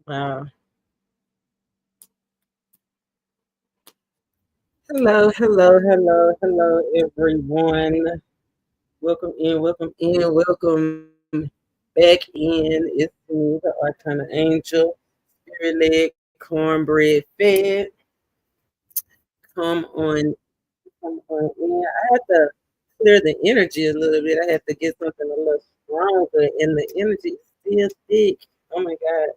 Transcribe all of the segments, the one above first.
Wow. Hello, hello, hello, hello, everyone. Welcome back in. It's me, the ArcanaAngel, spirit-led, cornbread fed. Come on, come on in. I had to clear the energy a little bit. I had to get something a little stronger, and the energy is still thick. Oh my God.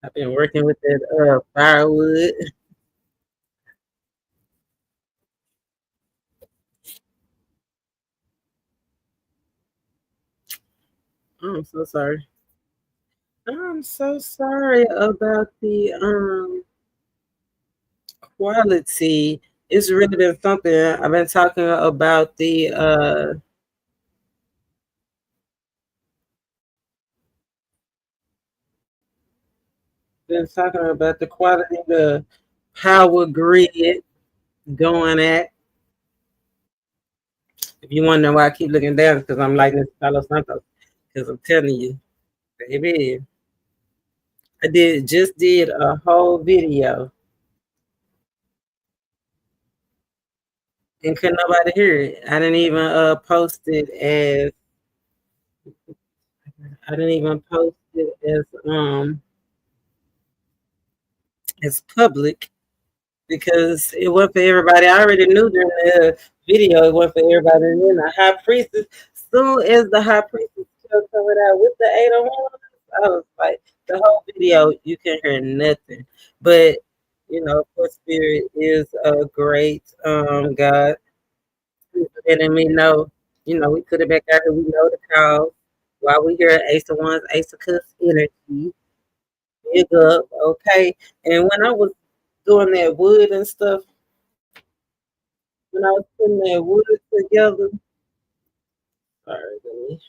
I've been working with that firewood. I'm so sorry. I'm so sorry about the quality. It's really been something. I've been talking about the quality, the power grid going at. If you want to know why I keep looking down, because I'm liking this Palo Santos. Because I'm telling you, baby, I just did a whole video and couldn't nobody hear it. I didn't even post it as I didn't even post it as public because it wasn't for everybody. I already knew during the video it wasn't for everybody. And then the high priestess, soon as the high priestess kept coming out with the 801, I was like, the whole video, you can hear nothing. But, of course, Spirit is a great God. He's letting me know, we put it back out here. We know the cause. While we hear Ace of Wands, Ace of Cups energy, big up, okay? And when I was doing that wood and stuff, when I was putting that wood together, sorry, let me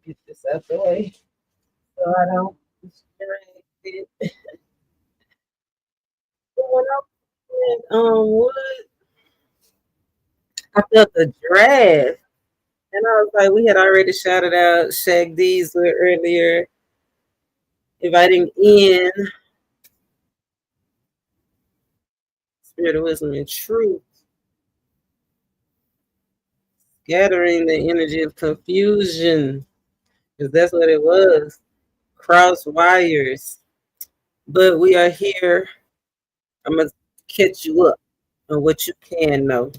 get this out the way so I don't distract it. But when I was putting wood, I felt the draft. And I was like, we had already shouted out Shaq D's earlier, inviting in spirit of wisdom and truth, scattering the energy of confusion, because that's what it was. Cross wires. But we are here. I'm going to catch you up on what you can know.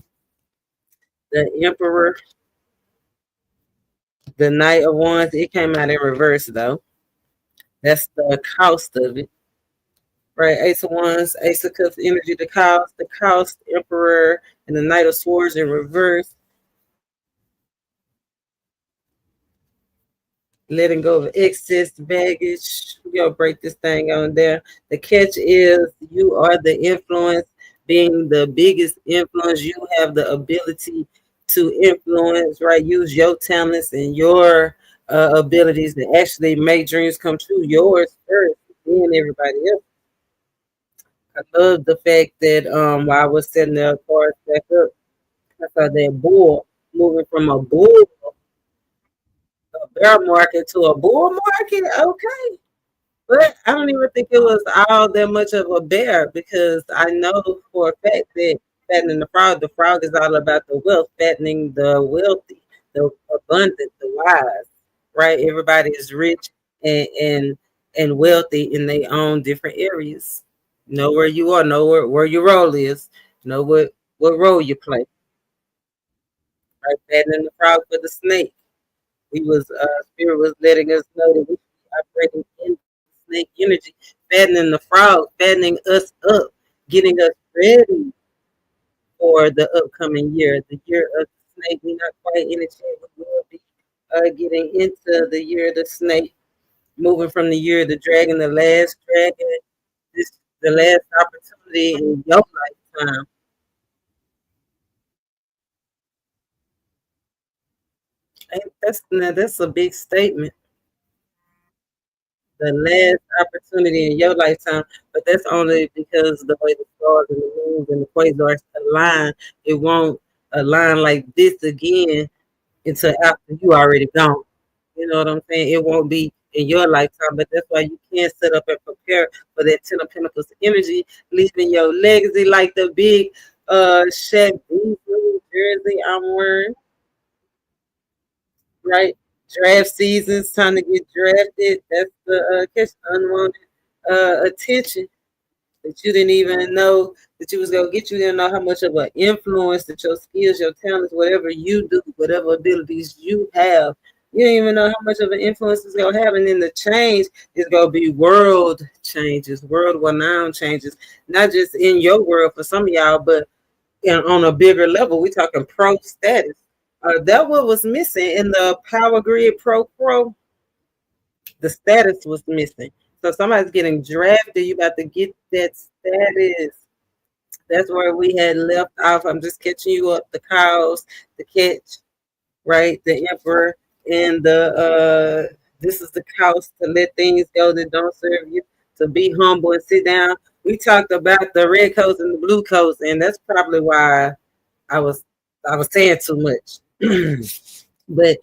The Emperor, the Knight of Wands, it came out in reverse though. That's the cost of it. Right, Ace of Wands, Ace of Cups, energy, the cost, Emperor, and the Knight of Swords in reverse. Letting go of excess baggage. We're gonna break this thing on there. The catch is you are the influence, being the biggest influence. You have the ability to influence, right? Use your talents and your abilities to actually make dreams come true. Yours first, then everybody else. I love the fact that while I was setting the cards back up, I saw that bull moving from a bear market to a bull market. Okay. But I don't even think it was all that much of a bear because I know for a fact that fattening the frog is all about the wealth, fattening the wealthy, the abundant, the wise, right? Everybody is rich and wealthy in their own different areas. Know where you are, know where your role is, know what role you play. Right? Fattening the frog for the snake. We was spirit was letting us know that we should be operating in snake energy, fattening the frog, fattening us up, getting us ready for the upcoming year, the year of the snake. We're not quite in it yet. We will be getting into the year of the snake, moving from the year of the dragon, the last dragon, this the last opportunity in your lifetime. That's a big statement. The last opportunity in your lifetime, but that's only because the way the stars and the moons and the quasars align, it won't align like this again until after you already gone. You know what I'm saying? It won't be in your lifetime, but that's why you can't set up and prepare for that Ten of Pentacles energy, leaving your legacy like the big shed jersey I'm wearing, right? Draft season's time to get drafted. That's the catch unwanted attention that you didn't even know that you was gonna get. You didn't know how much of an influence that your skills, your talents, whatever you do, whatever abilities you have, you didn't even know how much of an influence it's gonna have. And then the change is gonna be world changes, world renowned changes, not just in your world for some of y'all, but on a bigger level. We talking pro status. That what was missing in the Power Grid Pro. The status was missing. So somebody's getting drafted. You about to get that status. That's where we had left off. I'm just catching you up. The cows, the catch, right? The emperor and the this is the cows to let things go that don't serve you. To be humble and sit down. We talked about the red coats and the blue coats, and that's probably why I was I was saying too much. But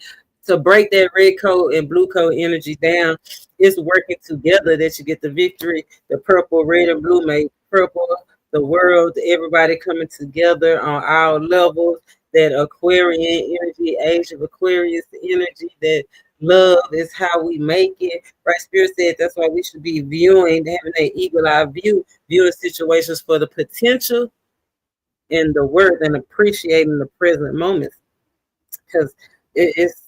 to break that red coat and blue coat energy down, it's working together that you get the victory. The purple, red, and blue make purple. The world, everybody coming together on all levels. That Aquarian energy, age of Aquarius energy, that love is how we make it. Right? Spirit said that's why we should be viewing, having an eagle eye view, viewing situations for the potential and the worth and appreciating the present moments because it's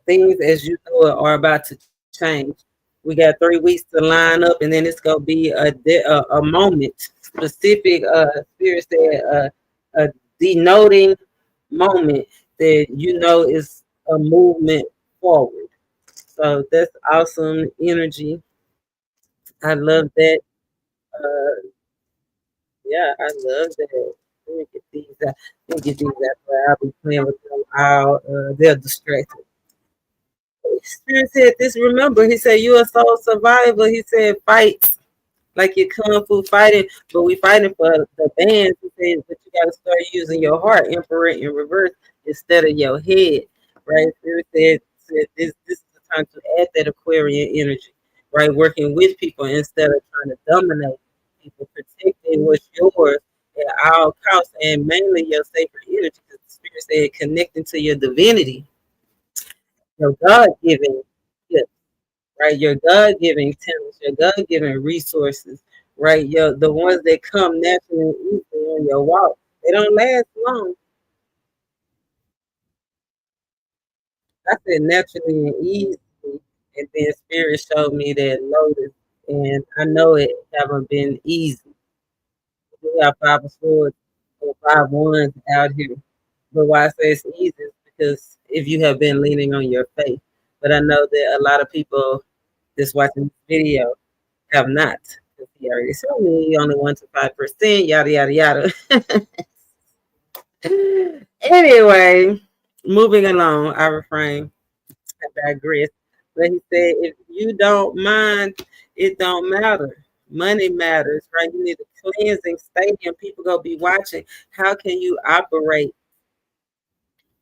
things as you know are about to change. We got 3 weeks to line up, and then it's gonna be a moment specific. Spirit said a denoting moment that you know is a movement forward. So that's awesome energy. I love that. Uh, yeah, I love that. Let me get these out. Let me get these out. I'll be playing with them all. They're distracted. Spirit said this. Remember, he said you're a soul survivor. He said fights like you're kung fu fighting, but we fighting for the bands. He said, but you got to start using your heart, emperor in reverse, instead of your head. Right? Spirit said this is the time to add that Aquarian energy. Right, working with people instead of trying to dominate people, protecting what's yours at all costs, and mainly your sacred energy. Because the Spirit said connecting to your divinity, your God given gift, right? Your God given talents, your God given resources, right? The ones that come naturally and easily on your walk, they don't last long. I said naturally and easily, and then Spirit showed me that lotus, and I know it haven't been easy. We have 5 of swords or 5 wands out here. But why I say it's easy is because if you have been leaning on your faith. But I know that a lot of people just watching this video have not. Because he already showed me only 1 to 5%, yada yada yada. Anyway, moving along, I refrain. I digress. But he said, if you don't mind, it don't matter. Money matters, right? You need a cleansing stadium. People gonna be watching. How can you operate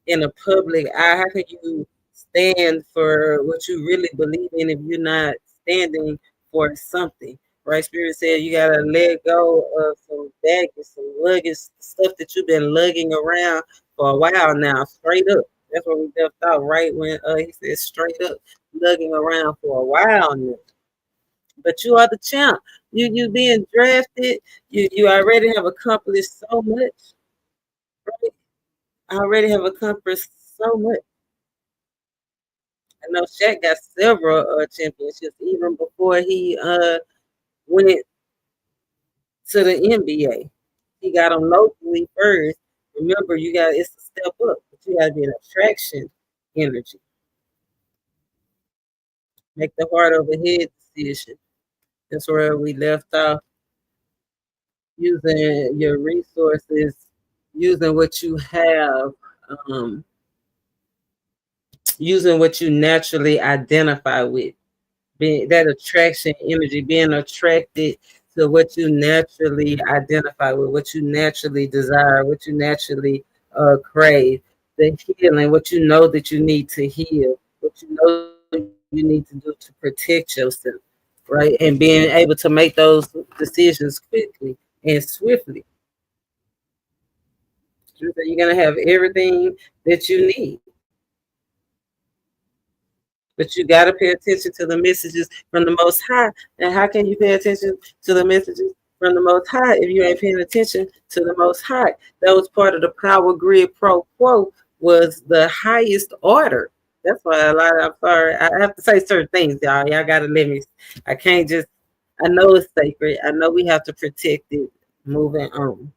in a public eye? How can you stand for what you really believe in if you're not standing for something? Right? Spirit said you gotta let go of some baggage, some luggage, stuff that you've been lugging around for a while now. Straight up. That's what we left out, right? When he said straight up, lugging around for a while now. But you are the champ. You being drafted. You already have accomplished so much. Right? I already have accomplished so much. I know Shaq got several championships even before he went to the NBA. He got them locally first. Remember, you got it's a step up, but you got to be an attraction energy. Make the heart over head decision. That's where we left off. Using your resources, using what you have. Um, using what you naturally identify with, being that attraction energy, being attracted to what you naturally identify with, what you naturally desire, what you naturally crave, the healing, what you know that you need to heal, what you know you need to do to protect yourself, right? And being able to make those decisions quickly and swiftly. So you're gonna have everything that you need. But you got to pay attention to the messages from the Most High. And how can you pay attention to the messages from the Most High if you ain't paying attention to the Most High? That was part of the power grid pro quo, was the highest order. That's why a lot of, I'm sorry, I have to say certain things, y'all. Y'all got to let me, I can't just, I know it's sacred. I know we have to protect it moving on.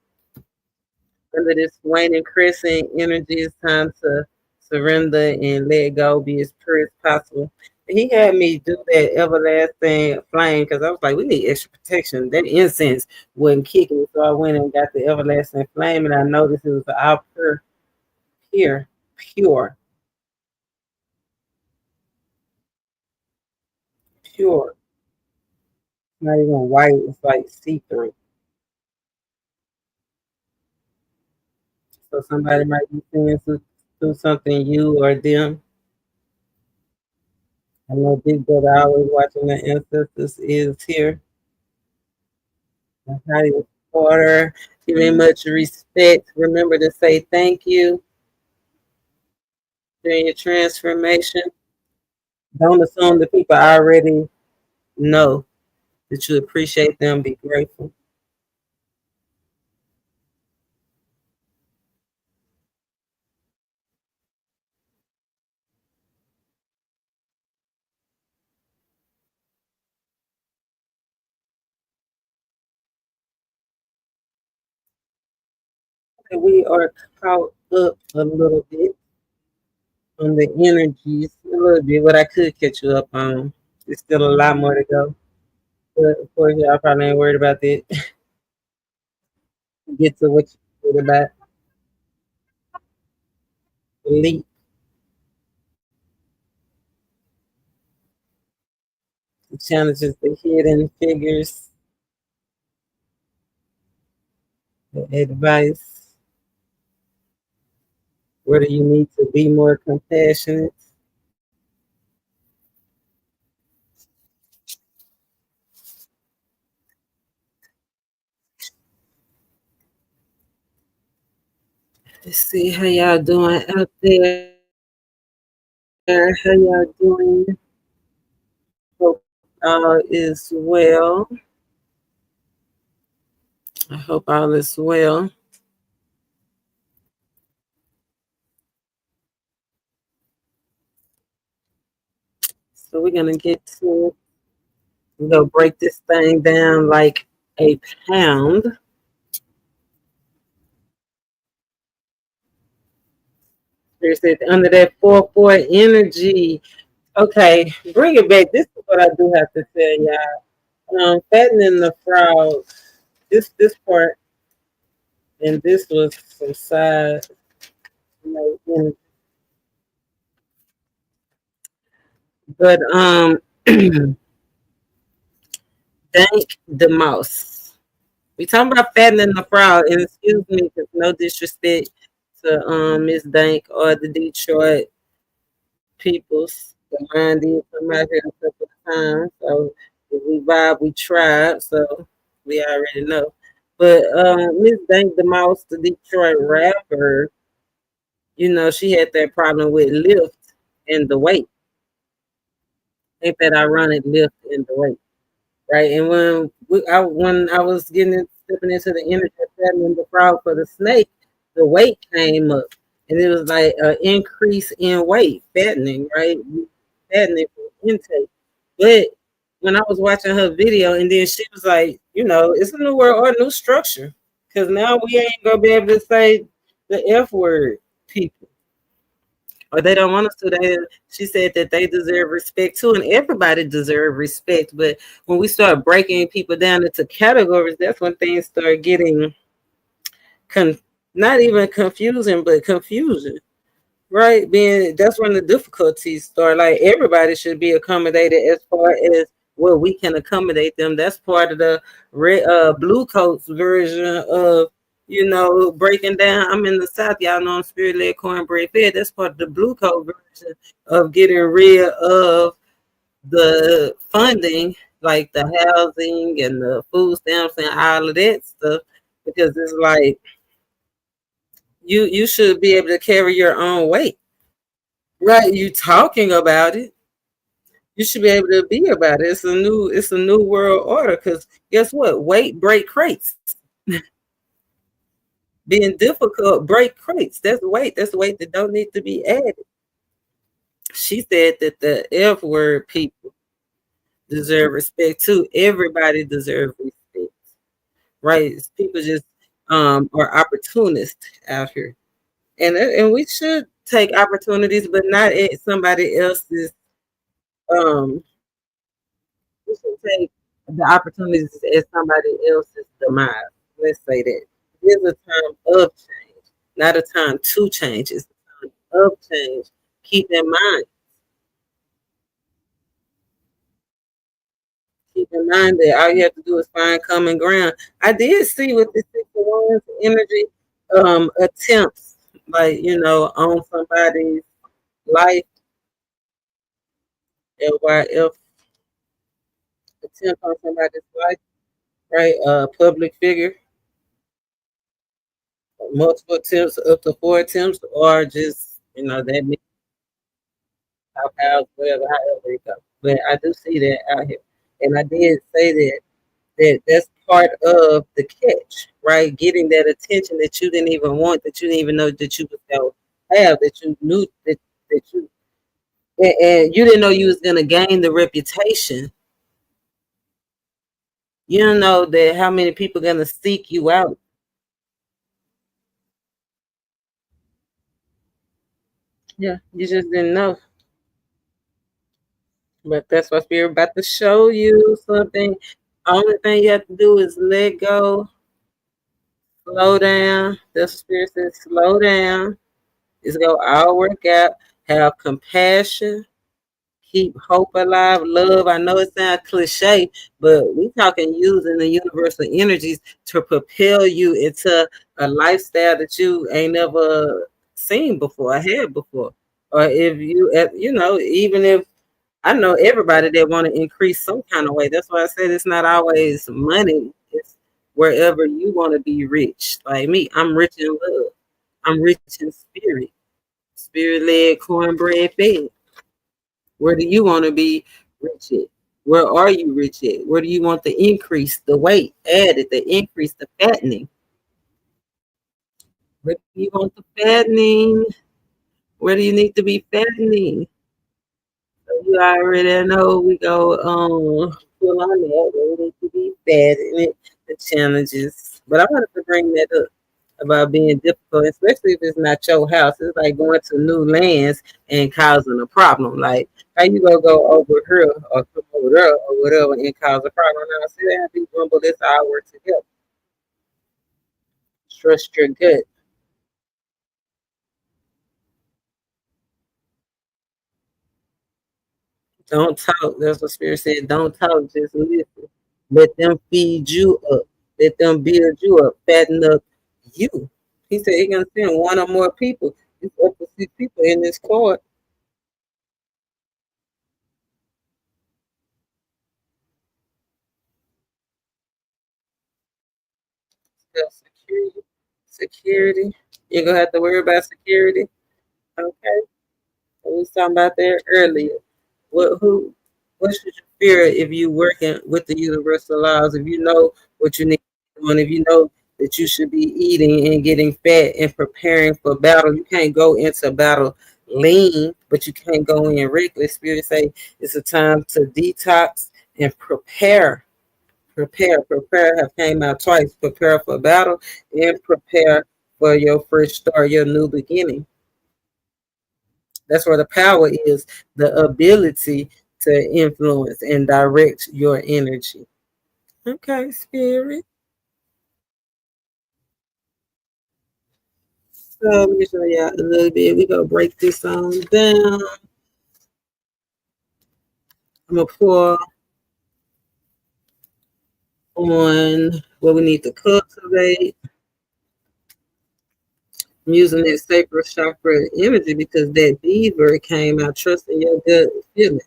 Under this waning crescent energy, it's time to surrender and let go, be as pure as possible. He had me do that everlasting flame because I was like, we need extra protection. That incense wasn't kicking, so I went and got the everlasting flame, and I noticed it was all pure, pure, pure. Not even white, it's like see-through. So somebody might be saying through something you or them. I know Big Brother always watching the ancestors is here. The highest order. Giving much respect. Remember to say thank you during your transformation. Don't assume that people already know that you appreciate them. Be grateful. We are caught up a little bit on the energies, a little bit. What I could catch you up on. There's still a lot more to go. But of course, y'all probably ain't worried about that. Get to what you're worried about. Elite, the challenges, the hidden figures, the advice. Where do you need to be more compassionate? Let's see how y'all doing out there. How y'all doing? Hope all is well. I hope all is well. So we're gonna get to, we're gonna break this thing down like a pound. There's that under that 4-4 energy. Okay, bring it back. This is what I do have to tell y'all. Fattening the frog. This part, and this was some side, but Dank the mouse. We talking about fattening the frog, and excuse me, cause no disrespect to Miss Dank or the Detroit peoples. The mind did come out here a couple of times, so if we vibe, we tried, so we already know. But Miss Dank the mouse, the Detroit rapper, you know, she had that problem with lift and the weight. Ain't that ironic? Lift and the weight, right? And when I was stepping into the energy of fattening the frog for the snake, the weight came up, and it was like an increase in weight, fattening, right? Fattening for intake. But when I was watching her video, and then she was like, you know, it's a new world or a new structure, because now we ain't gonna be able to say the F word, people, or they don't want us to. She said that they deserve respect too, and everybody deserves respect. But when we start breaking people down into categories, that's when things start getting not even confusing, but confusion. Right, being that's when the difficulties start. Like everybody should be accommodated as far as what we can accommodate them. That's part of the blue coats version of breaking down. I'm in the South, y'all know I'm spirit led cornbread fed. That's part of the blue coat version of getting rid of the funding, like the housing and the food stamps and all of that stuff, because it's like you should be able to carry your own weight. Right, you talking about it. You should be able to be about it. It's a new world order. Because guess what? Weight break crates. Being difficult break crates. That's weight. That's weight that don't need to be added. She said that the F word people deserve respect too. Everybody deserves respect. Right? People just are opportunists out here. And we should take opportunities, but not at somebody else's um we should take the opportunities as somebody else's demise. Let's say that. It's a time of change, not a time to change. It's a time of change. Keep in mind that all you have to do is find common ground. I did see with the 61's energy attempts, like, on somebody's life, LYF, attempt on somebody's life, right? Public figure, multiple attempts, up to 4 attempts, or just that means house, whatever, however it goes. But I do see that out here, and I did say that's part of the catch, right? Getting that attention that you didn't even want, that you didn't even know that you was gonna have, that you knew that you and you didn't know you was gonna gain the reputation. You don't know that how many people are gonna seek you out. Yeah, you just didn't know. But that's what we're about to show you something. Only thing you have to do is let go, slow down. That's what Spirit says, slow down. It's going to all work out. Have compassion. Keep hope alive. Love. I know it sounds cliche, but we talking using the universal energies to propel you into a lifestyle that you ain't never seen before, had before. Or if even if I know everybody that want to increase some kind of way. That's why I said it's not always money. It's wherever you want to be rich. Like me, I'm rich in love. I'm rich in spirit. Spirit led, cornbread fed. Where do you want to be rich at? Where are you rich at? Where do you want the increase, the weight added, the increase, the fattening? Where do you want the fattening? Where do you need to be fattening? You already know we go pull on that. We need to be fat in it, the challenges. But I wanted to bring that up about being difficult, especially if it's not your house. It's like going to new lands and causing a problem. Like how you gonna go over here or come over there or whatever and cause a problem? Now see that be humble, let's all work together. Trust your gut. Don't talk. That's what Spirit said. Don't talk. Just listen. Let them feed you up. Let them build you up. Fatten up you. He said he's gonna send one or more people. It's up to 6 people in this court. Security. Security. You're gonna have to worry about security. Okay. We was talking about that earlier. What should you fear if you working with the universal laws? If you know what you need to do, and if you know that you should be eating and getting fat and preparing for battle, you can't go into battle lean, but you can't go in reckless. Spirit say it's a time to detox and prepare. Prepare have came out twice. Prepare for battle and prepare for your fresh start, your new beginning. That's where the power is, the ability to influence and direct your energy. Okay, spirit. So let me show y'all a little bit. We gonna break this on down. I'm gonna pour on what we need to cultivate. I'm using that sacred chakra imagery because that beaver came out trusting your gut feeling,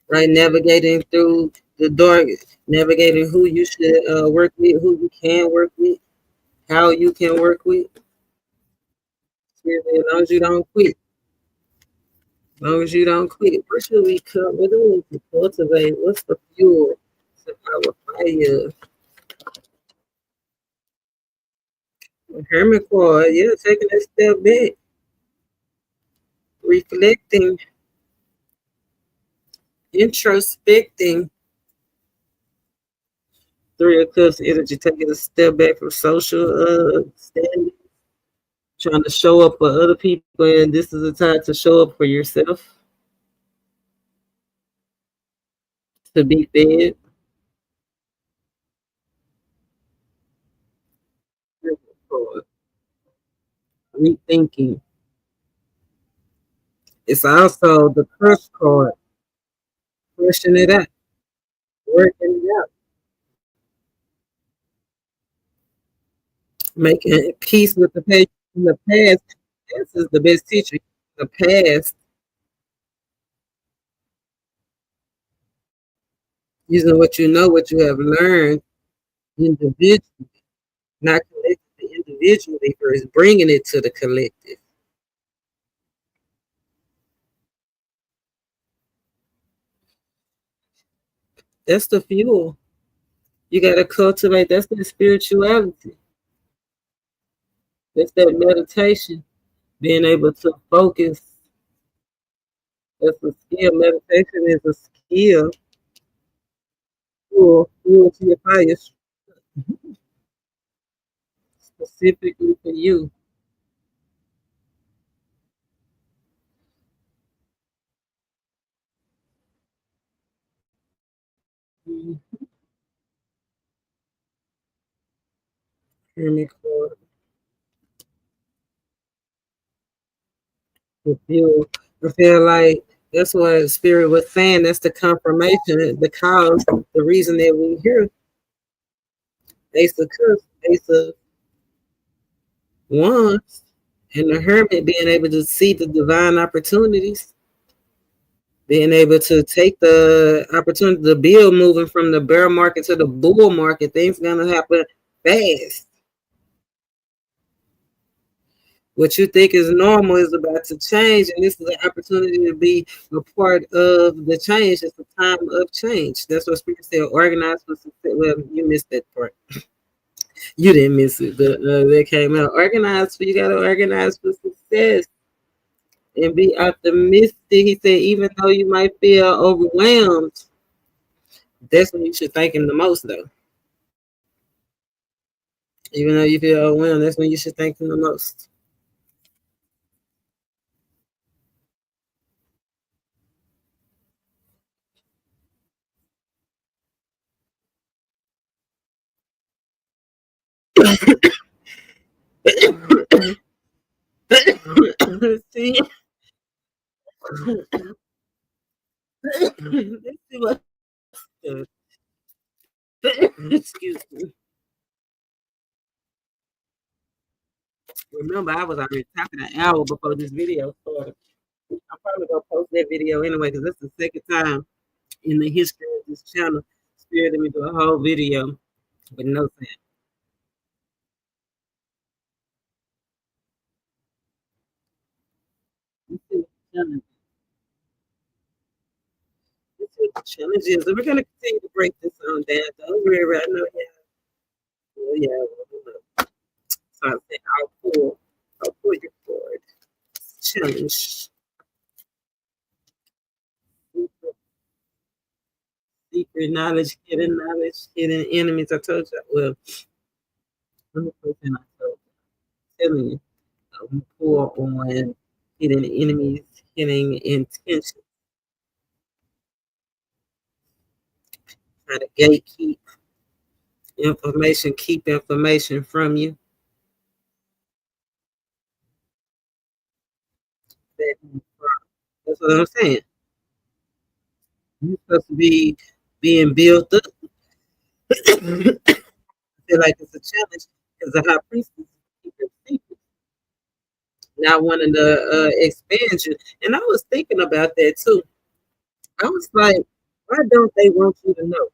right? Navigating through the dark, navigating who you should work with, who you can work with, how you can work with. As long as you don't quit. As long as you don't quit. What should we cut? What do we need to cultivate? What's the fuel to our fire? Hermit card, yeah, taking a step back, reflecting, introspecting. Three of Cups energy, taking a step back from social standing, trying to show up for other people, and this is a time to show up for yourself, to be fed. Rethinking. It's also the crush card, pushing it out, working it out, making peace with the past. In the past, this is the best teacher. The past, using what you know, what you have learned individually, not collectively, individually first, bringing it to the collective. That's the fuel. You got to cultivate. That's the spirituality. That's that meditation. Being able to focus. That's a skill. Meditation is a skill. Fuel to your fire, specifically for you. Mm-hmm. Hear me, Lord. The fuel. I feel like that's what Spirit was saying. That's the confirmation, the cause, the reason that we're here. Ace of Cups, Ace of Wands, and the Hermit being able to see the divine opportunities, being able to take the opportunity to build, moving from the bear market to the bull market. Things gonna happen fast. What you think is normal is about to change, and this is an opportunity to be a part of the change. It's a time of change. That's what Spirit said. Organize for success. Well, you missed that part. You didn't miss it, but that came out. Organize for you. Got to organize for success and be optimistic. He said, even though you might feel overwhelmed, that's when you should thank him the most, though. Even though you feel overwhelmed, that's when you should thank him the most. See, let's see what. Excuse me. Remember, I was already talking an hour before this video started. I'm probably gonna post that video anyway because that's the second time in the history of this channel. Spirit let me do a whole video with no sound. Let's see what the challenge, let's see what the challenge is. And we're gonna continue to break this on down. Don't worry, I know yeah, so I said I'll pull your cord. Challenge. Secret knowledge, hidden enemies. I told you. Well, let me put in I told you. I'm telling you. I'm pour on hidden enemies, hidden intentions. Try to gatekeep information, keep information from you. that. That's what I'm saying. You're supposed to be being built up. I feel like it's a challenge because the high priestess keeping secret, not wanting to expand you. And I was thinking about that too. I was like, why don't they want you to know?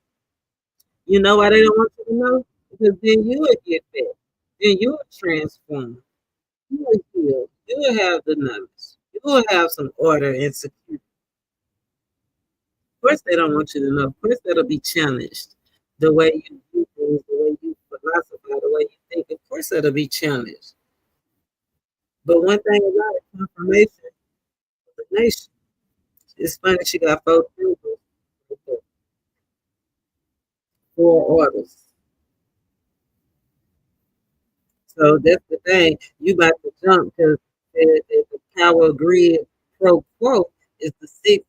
You know why they don't want you to know? Because then you would get that. Then you would transform. You would heal. You would have the knowledge. You will have some order and security. Of course, they don't want you to know. Of course, that'll be challenged. The way you do things, the way you philosophize, the way you think. Of course, that'll be challenged. But one thing about it, confirmation of the nation. It's funny she got four orders. So that's the thing. You about to jump because the power grid pro quo is the sixth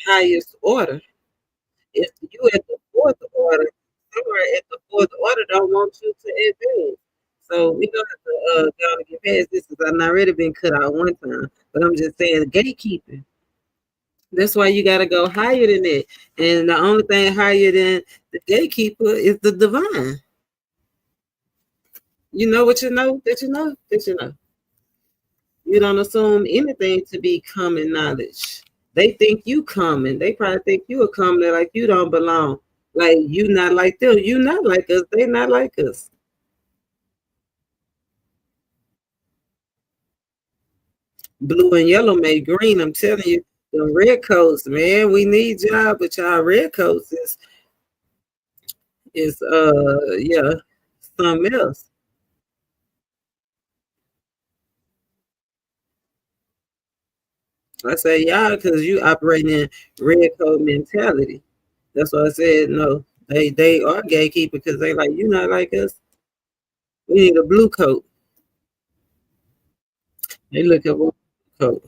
highest order. If you at the fourth order, somewhere at the fourth order don't want you to advance. So we don't have to go and get past this because I've already been cut out one time. But I'm just saying gatekeeping. That's why you gotta go higher than that. And the only thing higher than the gatekeeper is the divine. You know what you know that you know that you know. You don't assume anything to be common knowledge. They think you common. They probably think you are common. They're like you don't belong. Like you not like them. You not like us. They not like us. Blue and yellow made green. I'm telling you, the red coats, man. We need y'all, but y'all red coats is yeah something else. I say y'all because you operating in red coat mentality. That's why I said no. They are gatekeeper because they like you not like us. We need a blue coat. They look at one coat.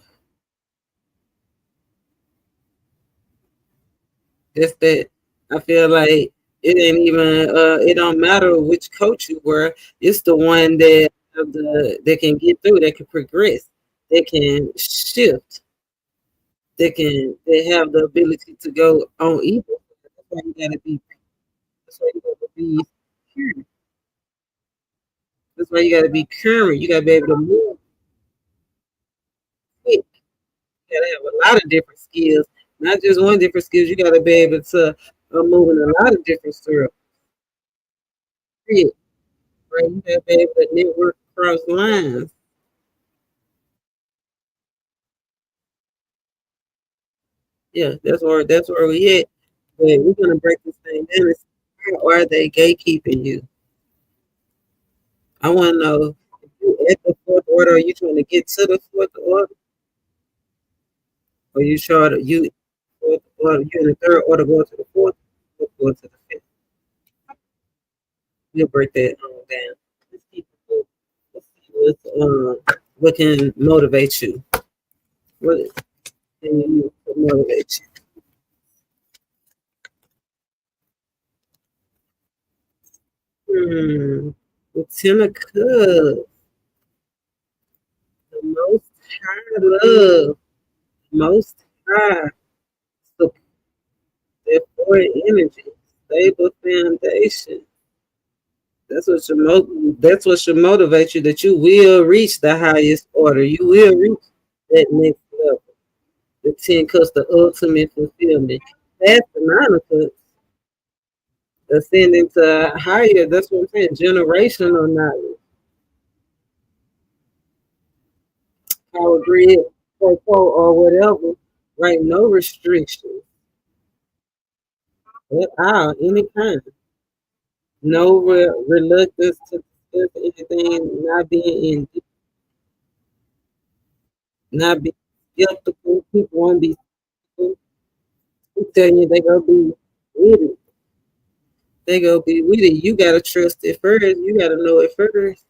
That's that. I feel like it ain't even. It don't matter which coat you wear. It's the one that have the that can get through. That can progress. They can shift. They have the ability to go on either. That's why you gotta be. That's why you gotta be current. That's why you gotta be current. You gotta be able to move quick. You gotta have a lot of different skills, not just one different skills. You gotta be able to move in a lot of different circles. Right? You gotta be able to network across lines. Yeah, that's where we at. But we're gonna break this thing down. How are they gatekeeping you? I want to know if you at the fourth order, are you trying to get to the fourth order, or you try to you fourth order, you in the third order, go to the fourth, or go to the fifth? We'll break that down. Let's keep it. Let's see what can motivate you. What can you motivate you? The Ten of Cups, the most high love, most high support energy, stable foundation. That's what should motivate you that you will reach the highest order. You will reach that next level. The 10 cups, the ultimate fulfillment. That's the 9 of cups. Ascending to higher, that's what I'm saying, generational knowledge. Power grid, or whatever. Right, no restrictions at all, any kind. No reluctance to discuss anything, not being skeptical. People want to be skeptical. I'm telling you, they gonna be with it. They gonna be with it. You gotta trust it first. You gotta know it first.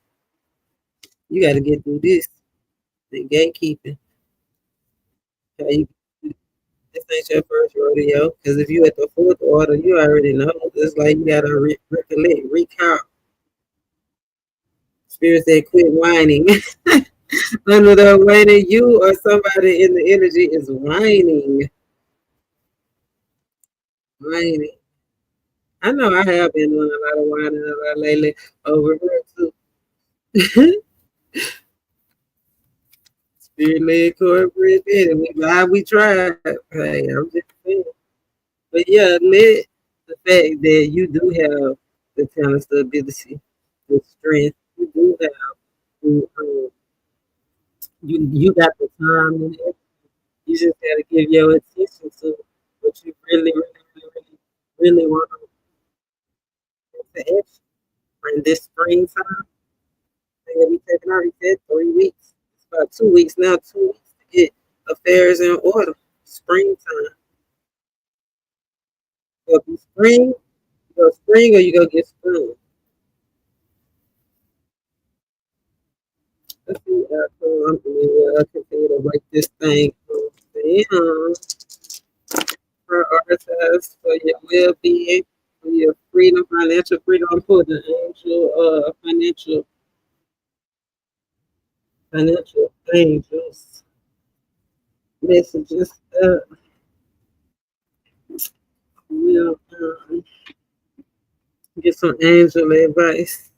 You gotta get through this. The gatekeeping. Okay, this ain't your first rodeo. Because if you at the fourth order, you already know. It's like you gotta recollect, recount. Spirit said, quit whining. under the way that you or somebody in the energy is whining. Whining. I know I have been doing a lot of whining a lot lately over here too. Spirit led corporate did it. We tried. Hey, I'm just saying. But yeah, admit the fact that you do have the talent, the ability, the strength. You do have you got the time and everything. You just gotta give your attention to what you really want to action. In this springtime, they're gonna be taking out. He said 3 weeks. It's about 2 weeks now. 2 weeks to get affairs in order. Springtime. Go be spring. You go spring or you go get spring. Let's see. I'm gonna continue to break this thing down. Prioritize for your well-being, for your freedom, financial freedom. I'm putting an angel, financial angels messages. We'll get some angel advice.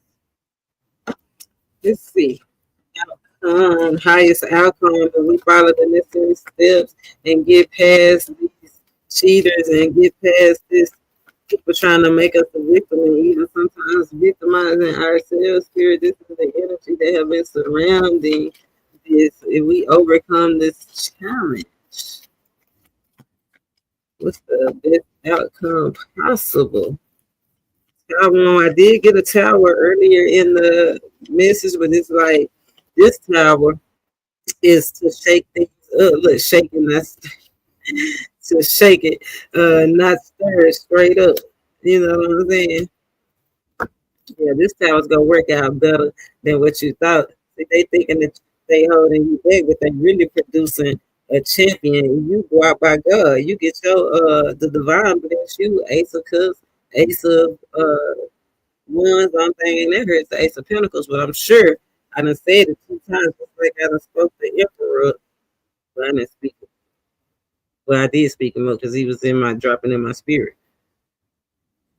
Let's see. Highest outcome if we follow the necessary steps and get past these cheaters and get past this people trying to make us a victim and even sometimes victimizing ourselves. Spirit, this is the energy that have been surrounding this. If we overcome this challenge, what's the best outcome possible? I did get a tower earlier in the message, but it's like this tower is to shake things up. Look, shaking that's to shake it, not stir it straight up. You know what I'm saying? Yeah, this tower's gonna work out better than what you thought. See, they thinking that they holding you back, but they really producing a champion. You go out by God. You get your the divine bless you, Ace of Cups, Ace of Wands. I'm thinking that hurts the Ace of Pentacles, but I'm sure I done said it 2 times. Just like I done spoke the Emperor, but I didn't speak. Well, I did speak him up because he was in my dropping in my spirit.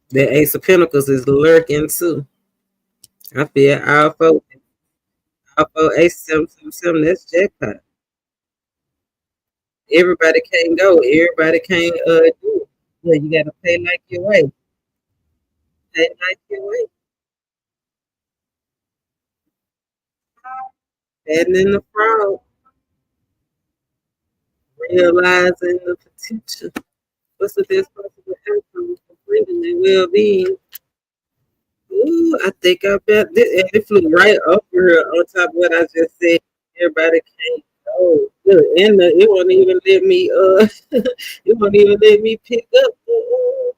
The Ace of Pentacles is lurking too. I feel Alpha Ace 777. That's jackpot. Everybody can't go. Everybody can't do it. Yeah, you gotta pay like your way. Pay like your way. Adding in the fraud, realizing the potential. What's the best possible outcome for freedom and well-being? Ooh, I think I bet this. It flew right over here on top of what I just said. Everybody can't go. Look, and it won't even let me. It won't even let me pick up the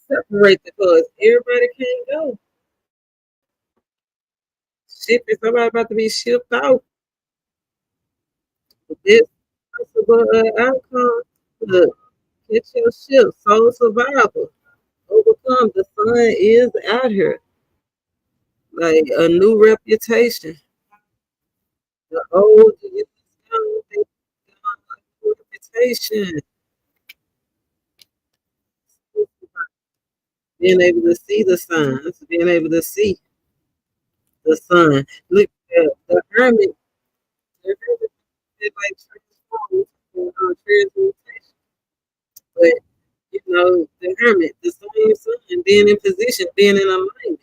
separate the cars. Everybody can't go. Ship is somebody about to be shipped out. This possible outcome. Look, get your ship. Soul survival. Overcome. The sun is out here. Like a new reputation. The old is reputation. Being able to see the signs, being able to see the sun. Look, the hermit, the hermit is like transmutation, but you know, the hermit, the same sun, being in position, being in alignment,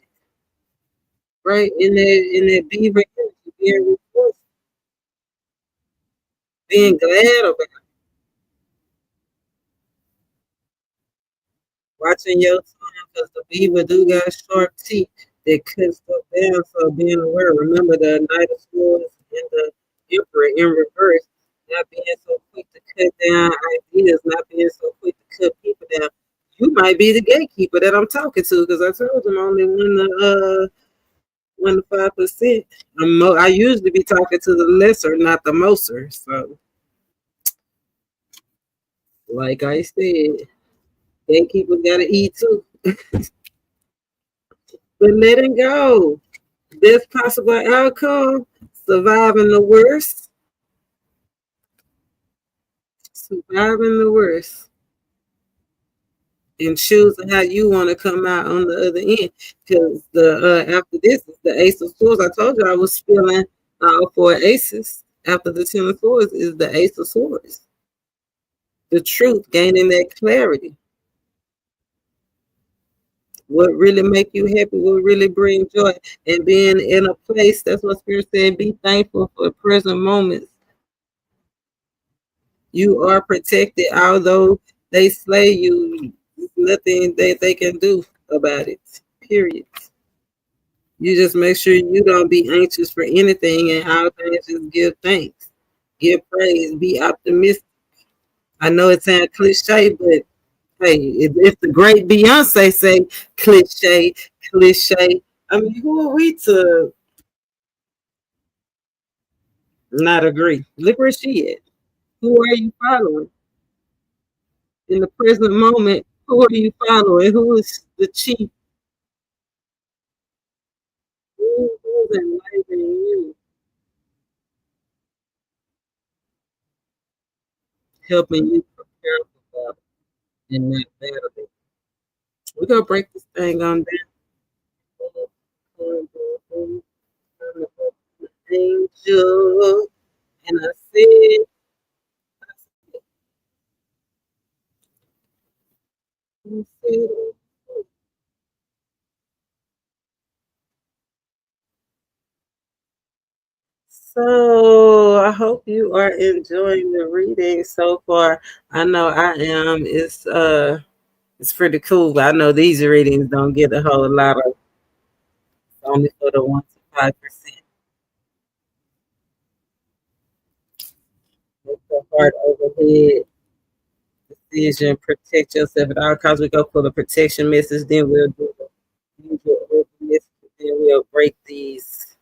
right? In that beaver energy, being reinforced, being glad about it, watching your tongue because the beaver do got sharp teeth that cut stuff down. So being aware, remember the Knight of Swords and the Emperor in reverse, not being so quick to cut down ideas, not being so quick to cut people down. You might be the gatekeeper that I'm talking to because I told them only 1 to 5%. I usually be talking to the lesser, not the moser. So, like I said, gatekeepers gotta eat too. But letting go. Best possible outcome. surviving the worst, surviving the worst, and choosing how you want to come out on the other end. Because the after this is the Ace of Swords. I told you I was feeling for aces. After the Ten of Swords is the Ace of Swords. The truth, gaining that clarity. What really make you happy, what really bring joy, and being in a place, that's what Spirit said, be thankful for present moments. You are protected, although they slay you, nothing that they can do about it, period. You just make sure you don't be anxious for anything, and all things just give thanks, give praise, be optimistic. I know it sounds cliche, but hey, if the great Beyonce say cliche, cliche, I mean, who are we to not agree? Look where she at. Who are you following in the present moment? Who are you following? Who is the chief? Who's enlightening you, helping you prepare for battle and not battle it? We're gonna break this thing on down. Angel, and I said, so I hope you are enjoying the reading so far. I know I am. It's pretty cool, but I know these readings don't get a whole lot of, only for the 1 to 5%. Make the heart overhead decision, protect yourself at all costs. We go for the protection message, then we'll do the usual open message, then we'll break these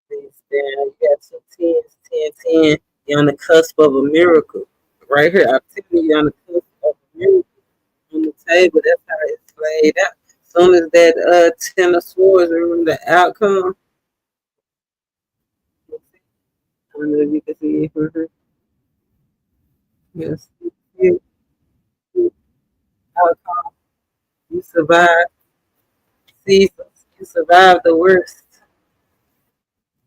down. You got 2 10s, 10, 10. You're on the cusp of a miracle. Right here, I'm telling you, you're on the cusp of a miracle on the table. That's how it's laid out. As soon as that 10 of swords, remember the outcome. I don't know if you can see it. Yes. You, outcome. You survive. See, you survive the worst,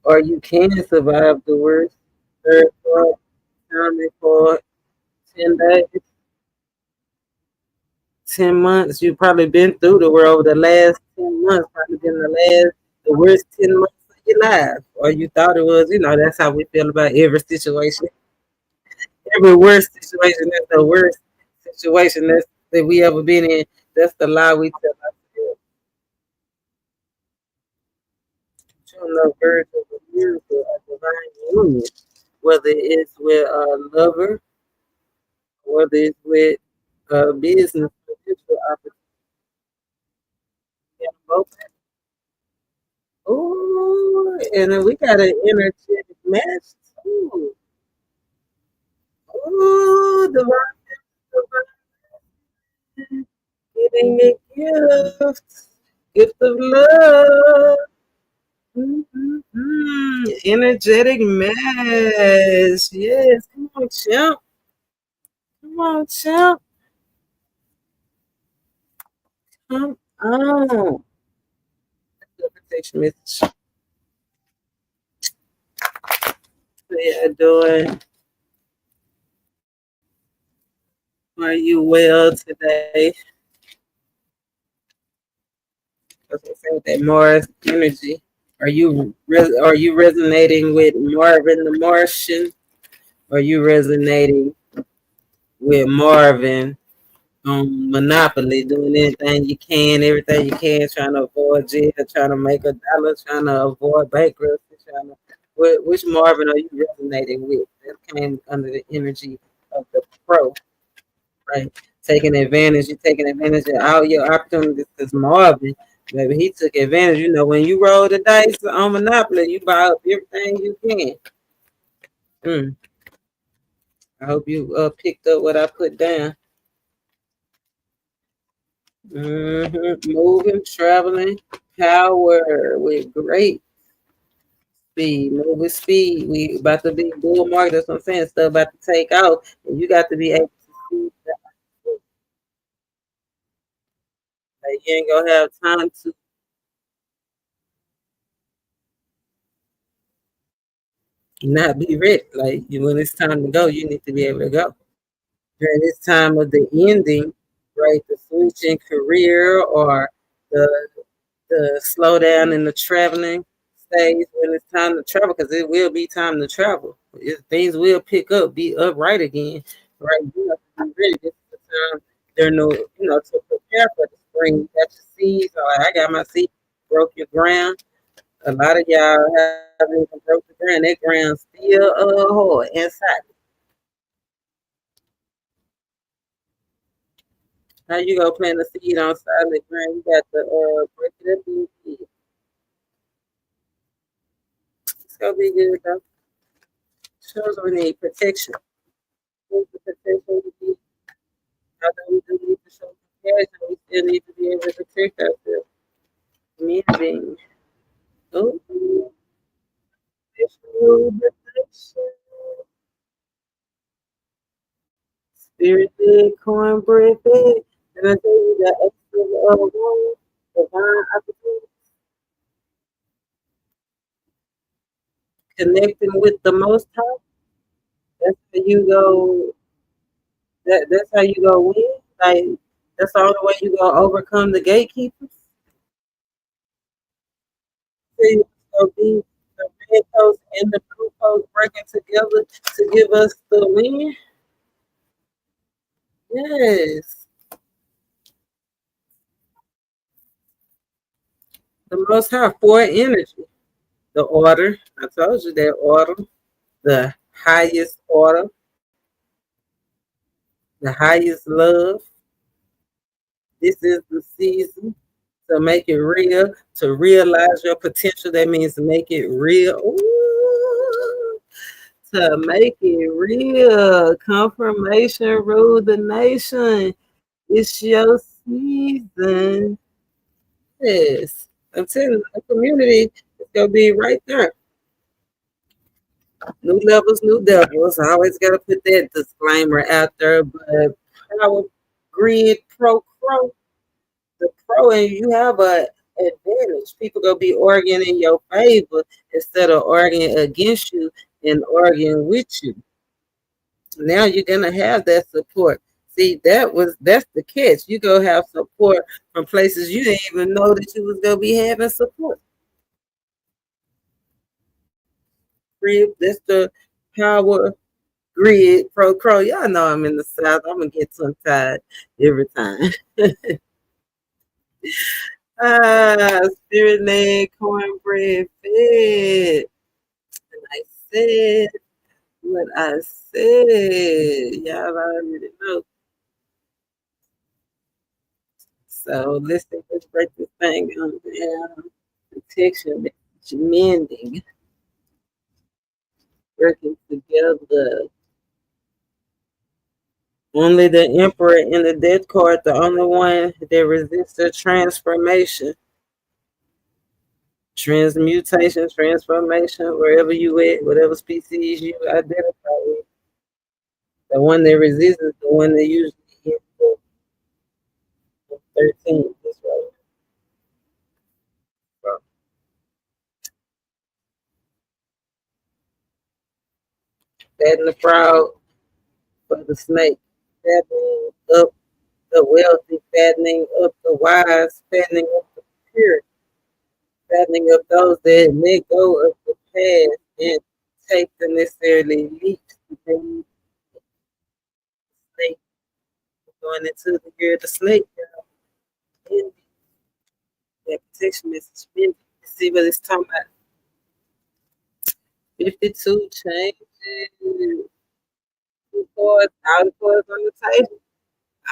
or you can survive the worst. Third part, time for 10 days. 10 months. You've probably been through the world. The last 10 months probably been the worst 10 months of your life. Or you thought it was, that's how we feel about every situation. Every worst situation, that's the worst situation that we ever been in. That's the lie we tell ourselves. You're no verge of a miracle, a divine union. Whether it's with a lover, whether it's with a business, potential opportunity. Oh, and then we got an energetic match too. Oh, divine, getting a gift of love. Energetic match. Yes, come on, champ. Come on, champ. Come on. Protection message. How you doing? Are you well today? That's what I'm saying with that Mars energy. Are you resonating with Marvin the Martian? Are you resonating with Marvin on Monopoly, doing everything you can, trying to avoid jail, trying to make a dollar, trying to avoid bankruptcy, which Marvin are you resonating with? That came under the energy of the pro, right? You're taking advantage of all your opportunities because Marvin, maybe he took advantage. When you roll the dice on Monopoly, you buy up everything you can. I hope you picked up what I put down. Moving, traveling, power with great speed, move with speed. We about to be bull market. That's what I'm saying. Stuff about to take off, and you got to be able to see that. Like, you ain't gonna have time to not be ready. Like when it's time to go, you need to be able to go. During this time of the ending, right? The switch in career or the slowdown in the traveling stage when it's time to travel, because it will be time to travel. Things will pick up, be upright again, right? You have to be ready. This is the time. There no, to prepare for the spring. You got your seeds. Like I got my seeds, broke your ground. A lot of y'all haven't even broke the ground. That ground's still hard inside. How you gonna plant a seed on solid ground? You got to break it up in seed. It's gonna be good though. Shows we need protection. What's the protection we need? Although we do need to show compassion, we still need to be able to protect ourselves. Men being oh, protection. Spirit fed, cornbread fed. And I tell you that extra woman, divine opportunity, connecting with the Most High. That's how you go. That's how you go win. Like that's the only way you gonna overcome the gatekeepers. See, so be the red coast and the blue coast working together to give us the win. Yes, the Most High for energy. The order. I told you that order. The highest order. The highest love. This is the season to make it real, to realize your potential. That means to make it real. Ooh, to make it real. Confirmation rule the nation. It's your season. Yes. I'm telling you, the community is going to be right there. New levels, new devils. I always got to put that disclaimer out there. But power grid pro, the pro, and you have a advantage. People gonna be arguing in your favor instead of arguing against you and arguing with you. Now you're gonna have that support. See, that's the catch. You go have support from places you didn't even know that you was gonna be having support. That's the power grid pro crow. Y'all know I'm in the South. I'm gonna get tongue tied every time. Spirit leg, cornbread fed. And I said what I said. Y'all already know. So let's break this thing down. Protection, mending, working together. Only the Emperor in the Death card, the only one that resists the transformation. Transmutation, transformation, wherever you at, whatever species you identify with. The one that resists is the one that usually ends up 13. That's right. So, fattening the frog for the snake. Fattening up the wealthy, fattening up the wise, fattening up the pure, fattening up those that let go of the past and take the necessarily leaps. The snake going into the year of the snake. And that protection message. See what it's talking about. 52 changes. All the cards on the table.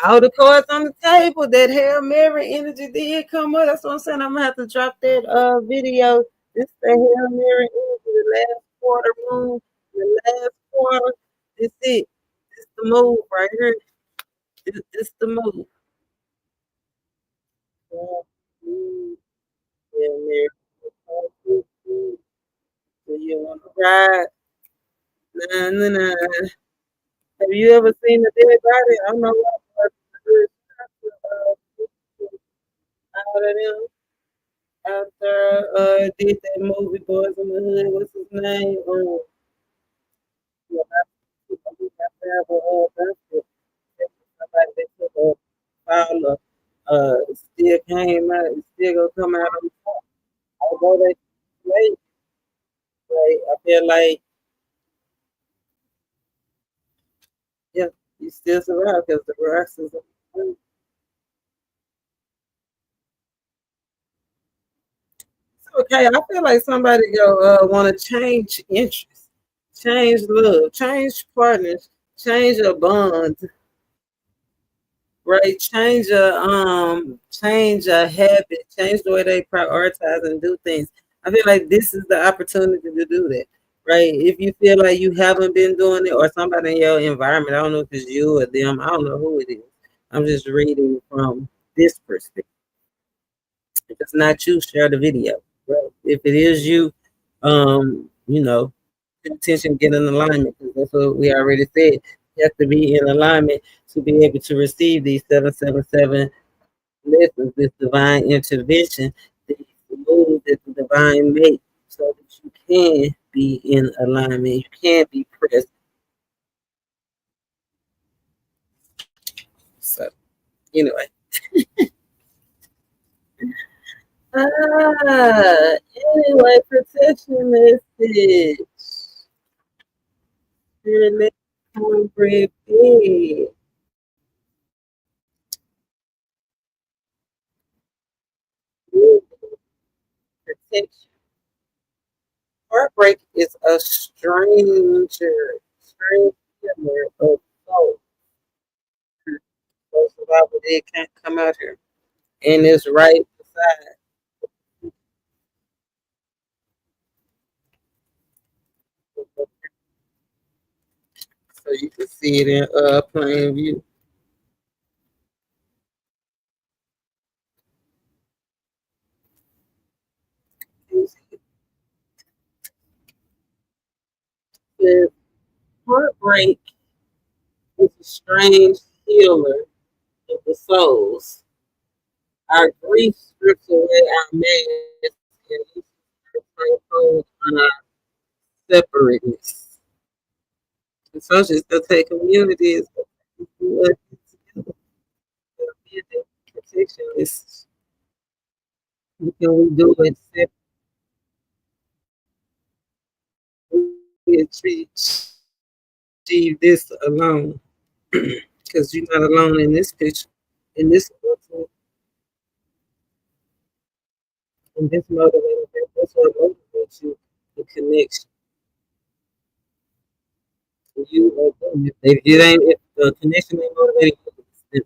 All the cards on the table. That Hail Mary energy did come up. That's what I'm saying. I'm gonna have to drop that video. This is the Hail Mary energy, the last quarter moon, the last quarter. This it. This the move right here. This the move. Hail Mary. Do you want to ride? Nah, nah, nah. Have you ever seen a dead body? I don't know what, out of them after did that movie Boys in the Hood. What's his name? Yeah, somebody that took a file still came out, still gonna come out on top. Although they late, like, I feel like, yeah, you still survive because the rest is okay. I feel like somebody go want to change interests, change love, change partners, change a bond, right? Change a habit, change the way they prioritize and do things. I feel like this is the opportunity to do that, right? If you feel like you haven't been doing it, or somebody in your environment, I don't know if it's you or them, I don't know who it is. I'm just reading from this perspective. If it's not you, share the video. Right? If it is you, pay attention, get in alignment, because that's what we already said. You have to be in alignment to be able to receive these 777 lessons, this divine intervention, these moves that the divine makes, so that you can be in alignment. You can be present. So, anyway. Anyway, protection message. Your next cornbread big. Protection. Heartbreak is a strange killer of soul. Most survivor they can't come out here. And it's right beside. So you can see it in plain view. The heartbreak is a strange healer of the souls. Our grief strips away our mask and loosens our hold on our separateness. And so just to take communities protection is, can we do it separately? Achieve this alone, because you're not alone in this picture, in this in this motivator. That's what motivates you, the connection. You or them. If it ain't, if the connection ain't motivating you,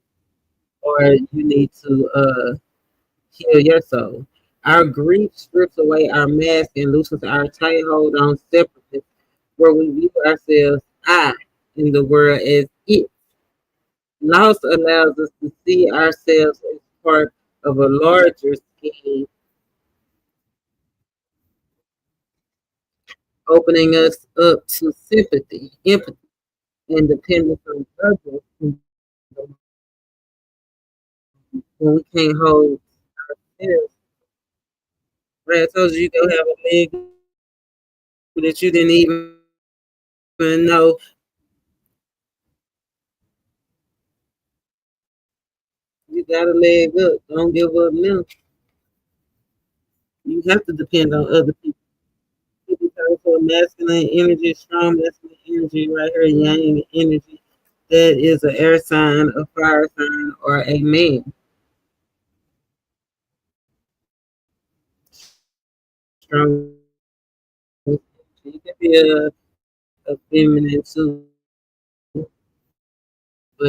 or you need to heal your soul. Our grief strips away our mask and loosens our tight hold on separateness, where we view ourselves I in the world as it. Loss allows us to see ourselves as part of a larger scheme, opening us up to sympathy, empathy, and dependence on others when we can't hold ourselves. Right, I told you you go have a leg that you didn't even know. You got a leg up. Don't give up now. You have to depend on other people. People come for masculine energy, strong masculine energy right here, yang energy. That is an air sign, a fire sign, or a man. Strong. You can be a feminine too, but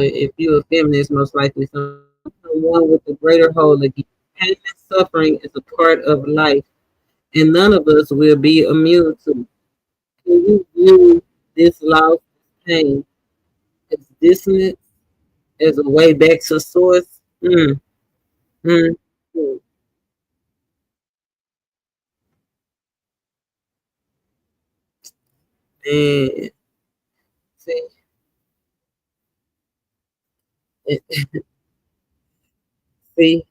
if you're a feminist, most likely someone with a greater hold again. Pain and suffering is a part of life, and none of us will be immune to. Can you view this loss, pain, as dissonance, as a way back to source? Mm, mm. And see, see,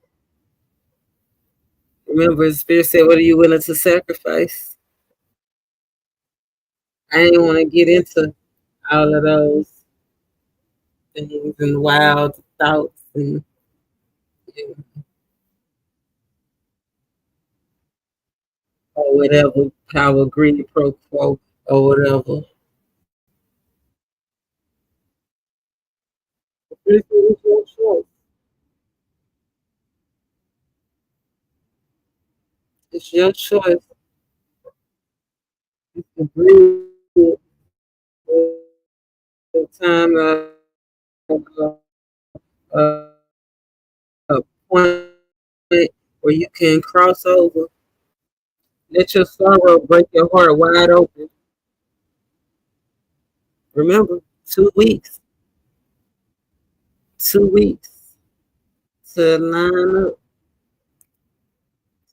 remember, the Spirit said, "What are you willing to sacrifice?" I didn't want to get into all of those things and wild thoughts and or whatever, power, greed, pro quo, or whatever. It's your choice. It's your choice. You can breathe the time a, a point where you can cross over. Let your sorrow break your heart wide open. Remember, 2 weeks, 2 weeks to line up,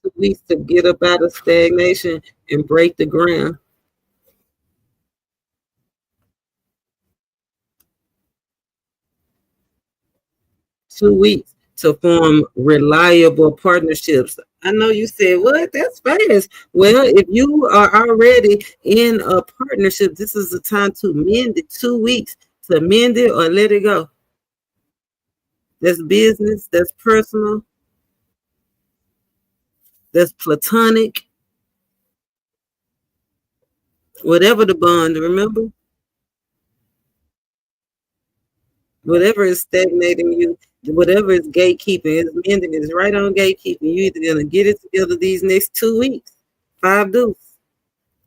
2 weeks to get up out of stagnation and break the ground. 2 weeks to form reliable partnerships. I know you said, what? That's fast. Well, if you are already in a partnership, this is the time to mend it. 2 weeks to mend it or let it go. That's business, that's personal, that's platonic, whatever the bond, remember? Whatever is stagnating you, whatever is gatekeeping, is mending, is right on gatekeeping. You either gonna get it together these next 2 weeks, 5 do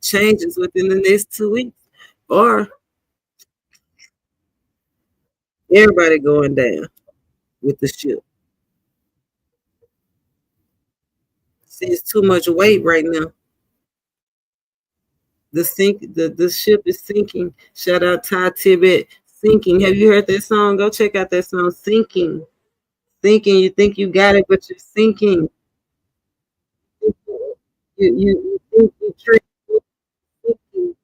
changes within the next 2 weeks, or everybody going down with the ship. See, it's too much weight right now. The ship is sinking. Shout out Ty Tibet. Sinking. Have you heard that song? Go check out that song. Sinking. Sinking. You think you got it, but you're sinking. You think you tricked. Sinking.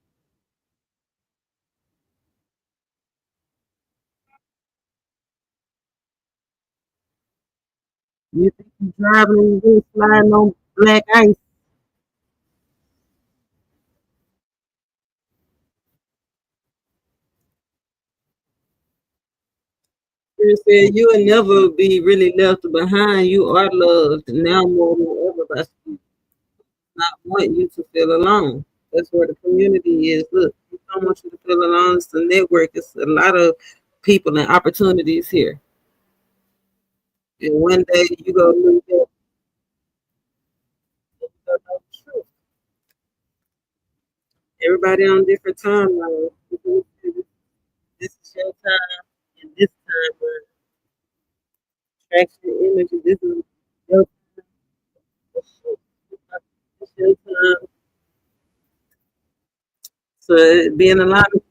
You think you're driving and you're sliding on black ice. You said you will never be really left behind. You are loved now more than ever by not want you to feel alone. That's where the community is. Look, we don't want you to feel alone. It's a network. It's a lot of people and opportunities here. And one day you go lose that. You go know the truth. Everybody on different timelines. This is your time, and this time attraction energy. This is your time. It's your time. So be in alignment.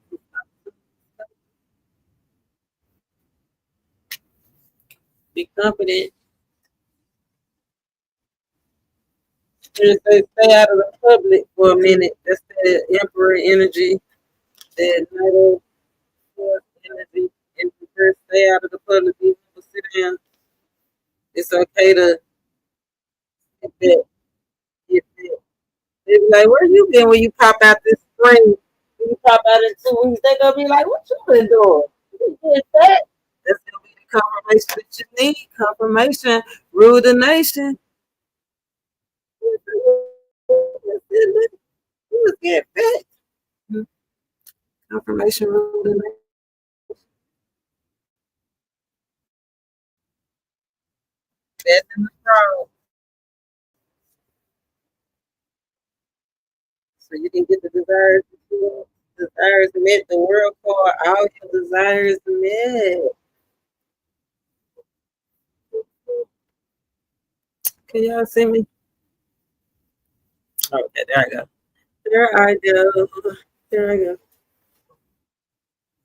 Be confident. Just say stay out of the public for a minute. That's the emperor energy. That night of force energy. And first stay out of the public. People sit down. It's okay to get that. Get that. They be like, where you been when you pop out this spring? When you pop out in 2 weeks, they gonna be like, what you been doing? You did that. That's gonna be the confirmation that you need. Confirmation. Rule the nation. You was getting fat. Confirmation rule the nation. That's in the crowd. So you can get the desires that you want. Desires met. The world for all your desires met. Can y'all see me? Okay, there I go. There I go. There I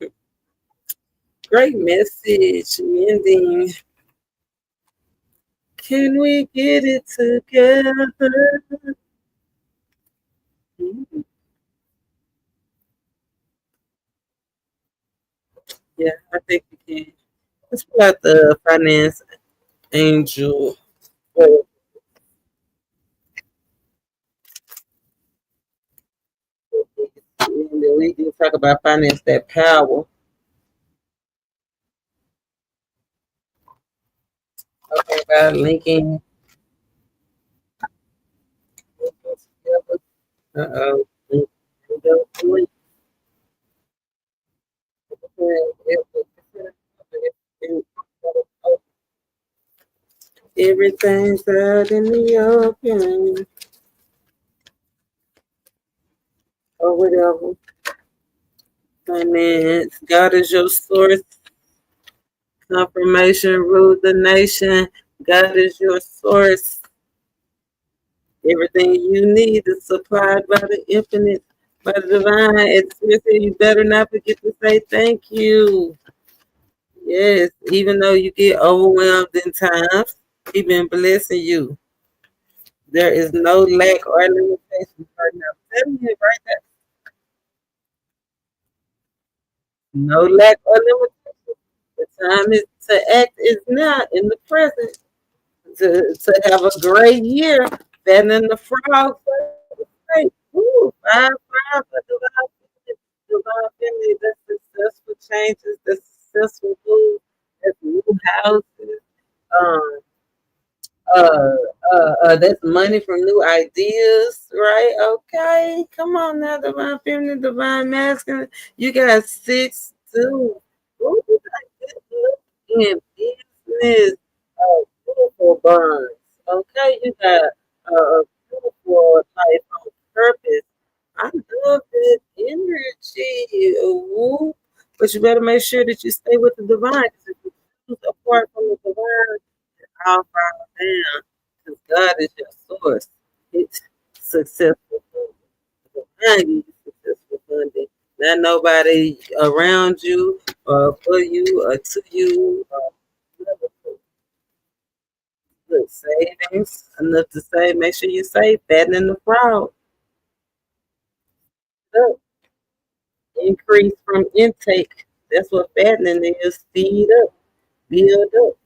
go. Great message, mending. Can we get it together? Yeah, I think we can. Let's pull out the finance angel. Oh, and then we can talk about finance, that power. Okay, about linking. Uh-oh. Everything's out in the open or whatever. Finance. God is your source. Confirmation rule the nation. God is your source. Everything you need is supplied by the infinite, by the divine. It's you better not forget to say thank you. Yes, even though you get overwhelmed in times, He been blessing you. There is no lack or limitation right now. Tell me right now. No lack or limitation. The time is to act is now in the present. To have a great year. Better than the frog. Right. Ooh, five for divine family, the successful changes, the successful moves, the new houses, um, that's money from new ideas, right? Okay, come on now, divine feminine, divine masculine. You got 6 2. Ooh, you got good look in business, beautiful bonds. Okay, you got a beautiful life on purpose. I love this energy. Ooh. But you better make sure that you stay with the divine. 'Cause if you choose apart from the divine, I'll fall down. Because God is your source. It's successful funding. Divine gives you successful funding. Not nobody around you or for you or to you or whatever. Good savings. Enough to save. Make sure you save. Fattening the frog. Look, increase from intake. That's what fattening is. Speed up. Build up.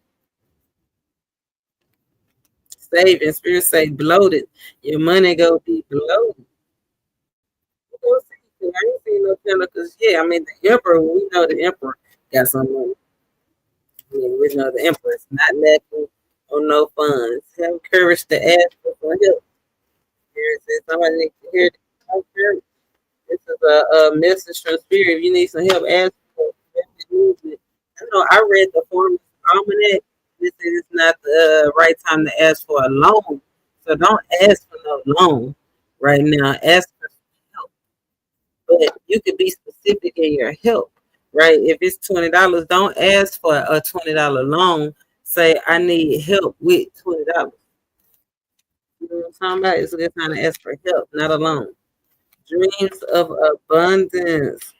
Saving. Spirit say bloated. Your money go be bloated. You gonna see. I ain't seen no tentacles. Yeah, I mean the emperor. We know the emperor got some money. I mean, we know the emperor is not lacking on no funds. Have courage to ask for some help. Spirit says somebody needs to hear this. Have courage. This is a message from spirit. If you need some help, ask for it. I know I read the Farmer's Almanac. This is not the right time to ask for a loan. So don't ask for no loan right now. Ask for help. But you could be specific in your help, right? If it's $20, don't ask for a $20 loan. Say, I need help with $20. You know what I'm talking about? It's a good time to ask for help, not a loan. Dreams of abundance.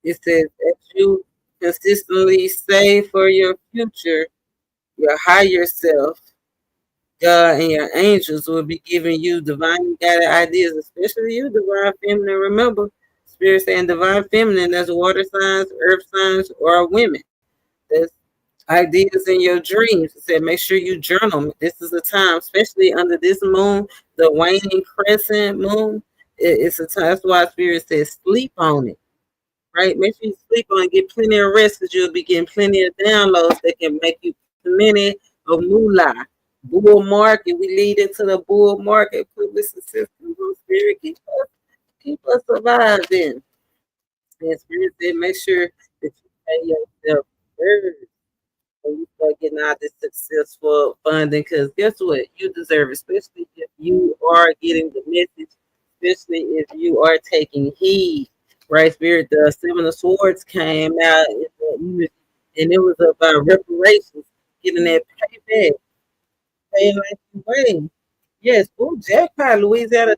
It says, as you consistently save for your future, your higher self, God, and your angels will be giving you divine guided ideas, especially you, divine feminine. Remember, spirit saying divine feminine, that's water signs, earth signs, or women. That's ideas in your dreams. It said, make sure you journal. This is a time, especially under this moon, the waning crescent moon. It's a time. That's why spirit says sleep on it, right? Make sure you sleep on it, get plenty of rest because you'll be getting plenty of downloads that can make you plenty of moolah. Bull market, we lead into the bull market. Public success, spirit, keep us surviving. And spirit said, make sure that you pay yourself first when you start getting all this successful funding. Because guess what? You deserve it, especially if you are getting the message, especially if you are taking heed. Right, Spirit, the Seven of Swords came out, and it was about reparations, getting that payback, paying like you weigh. Yes, ooh, jackpot, Louisiana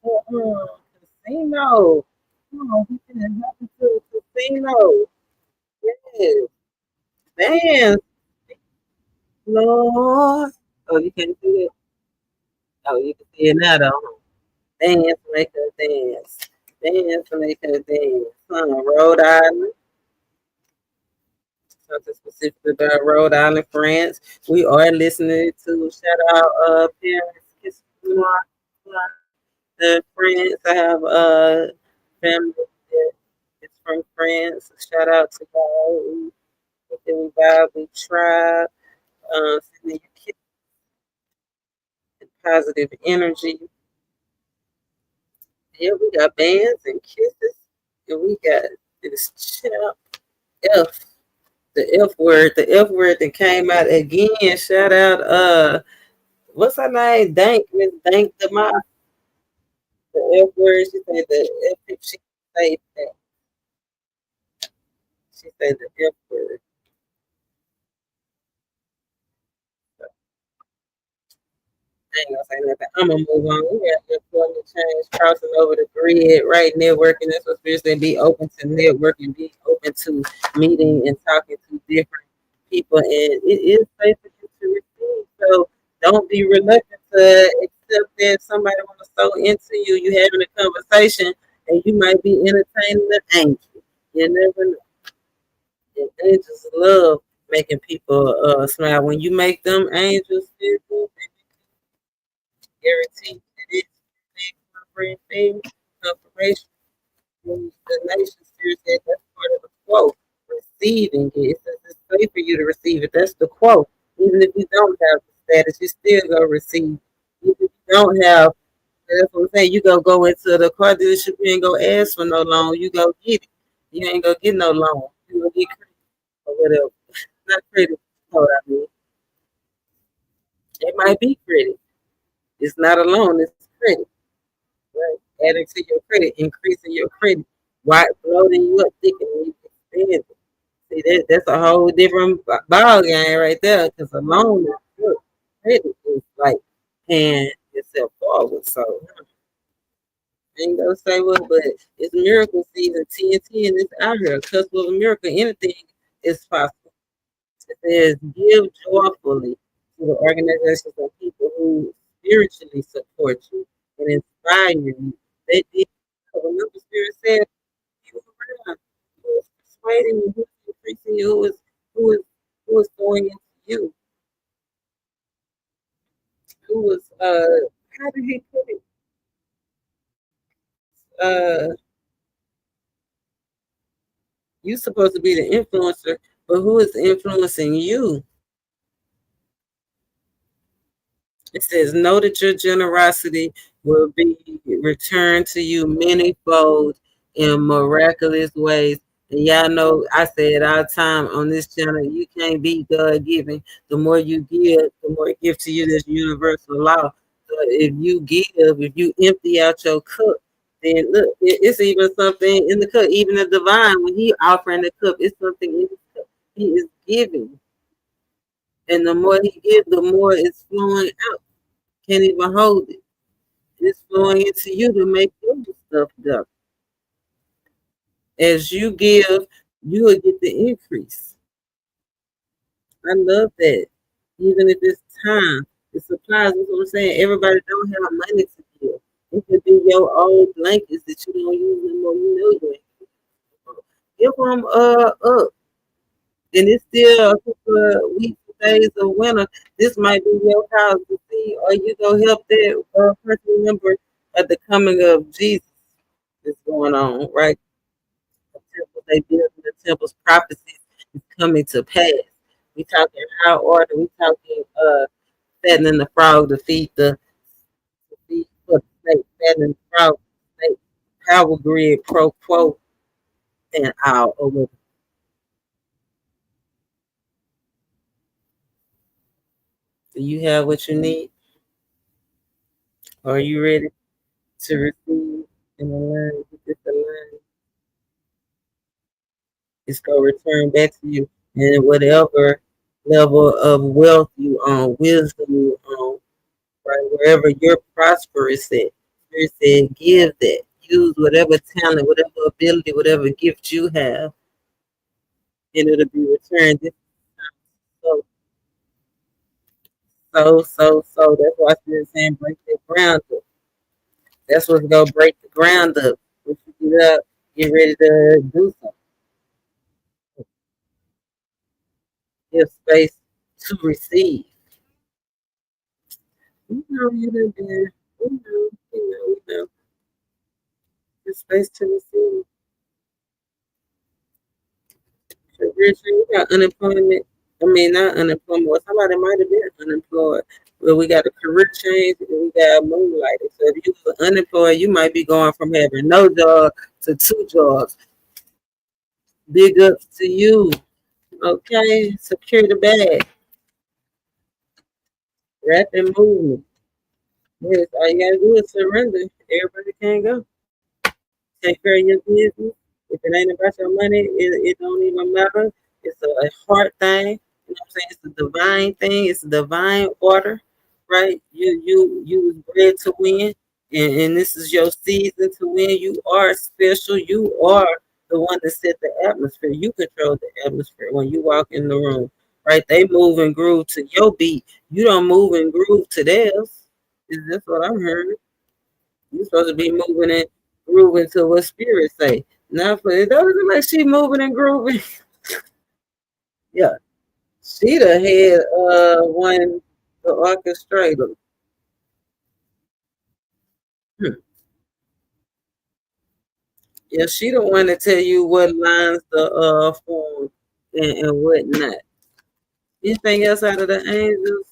casino. Oh, he can help you to the casino. Yes, man, Lord. Oh, you can't see it? Oh, you can see it now, though. Dance, make her dance. Dance, make her dance. Rhode Island. something specifically about Rhode Island, France. We are listening to shout out parents the France. I have family that is from France. Shout out to y'all. We vibe, we try, sending you kids positive energy. Yeah, we got bands and kisses. And we got this chap F, the F word that came out again. Shout out what's her name? Dank, Miss Dank the F word, she said the F she say that. She said the F word. I ain't gonna say nothing. I'm gonna move on. We got employment change crossing over the grid, right? Networking. That's what spirits they be open to networking, be open to meeting and talking to different people, and it is safe for you to receive. So don't be reluctant to accept that somebody want to sew into you. You having a conversation, and you might be entertaining an angel. You never know. And angels love making people smile. When you make them angels feel guaranteed it is a thing, confirmation. The nation spirit said that's part of the quote. Receiving it. It says it's safe for you to receive it. That's the quote. Even if you don't have the status, you still go receive. Even if you don't have, that's what I'm saying. You go into the car dealership, you ain't go ask for no loan. You go get it. You ain't gonna get no loan. You gonna get credit or whatever. Not credit. You know what I mean? It might be credit. It's not a loan, it's credit. Right? Adding to your credit, increasing your credit, right? Loading you up, thickening you, expanding. See, that's a whole different ball game right there. Because a loan is good. Credit is like paying yourself forward. So I ain't gonna say what, but it's miracle season. TNT and it's out here. Cusp of a miracle. Anything is possible. It says give joyfully to the organizations and people who spiritually support you and inspire you. They did. Remember, Spirit said you around. Who is persuading you? Who is increasing you? Who is who is going into you? Who is how did he put it? You supposed to be the influencer, but who is influencing you? It says, know that your generosity will be returned to you manyfold in miraculous ways. And y'all know I say it all the time on this channel, you can't beat God giving. The more you give, the more it gives to you. This universal law. So if you give, if you empty out your cup, then look, it's even something in the cup. Even the divine, when he offering the cup, it's something in the cup. He is giving. And the more he gives, the more it's flowing out. Can't even hold it. It's flowing into you to make your stuff go. As you give, you will get the increase. I love that. Even if it's time, the supplies. That's what I'm saying. Everybody don't have money to give. It could be your old blankets that you don't use anymore. You know you ain't. Give them up. And it's still a couple of weeks, days of winter. This might be your house to see, or you go help that person remember at the coming of Jesus is going on, right? The temple they build, the temple's prophecies is coming to pass. We talking high order. We talking fattening the frog to feed to feed for the snake, fattening the frog, snake, power grid, pro quo, and all over. Do you have what you need? Are you ready to receive and align with this align? It's gonna return back to you, and whatever level of wealth you own, wisdom you own, right? Wherever you're prosperous at, Spirit said, give that. Use whatever talent, whatever ability, whatever gift you have, and it'll be returned. This so, so. That's why Spirit saying break that ground up. That's what's gonna break the ground up. When you get up, get ready to do something. give space to receive. You know, you done been, give space to receive. Career change, we got unemployment. I mean, not unemployment. Well, somebody might have been unemployed. But we got a career change and we got moonlighting. So if you were unemployed, you might be going from having no job to 2 jobs. Big ups to you. Okay, secure the bag. Rapid movement. Yes, all you gotta do is surrender. Everybody can go. Take care of your business. If it ain't about your money, it don't even matter. It's a heart thing. You know what I'm saying? It's a divine thing. It's a divine order, right? You was bred to win, and this is your season to win. You are special. You are the one that set the atmosphere. You control the atmosphere when you walk in the room, right? They move and groove to your beat. You don't move and groove to theirs. Is this what I'm hearing? You're supposed to be moving and grooving to what spirit say. Not for it doesn't look like she moving and grooving. Yeah. She the head one the orchestrator. Hmm. Yeah, she the one to tell you what lines to form and what not. Anything else out of the angels?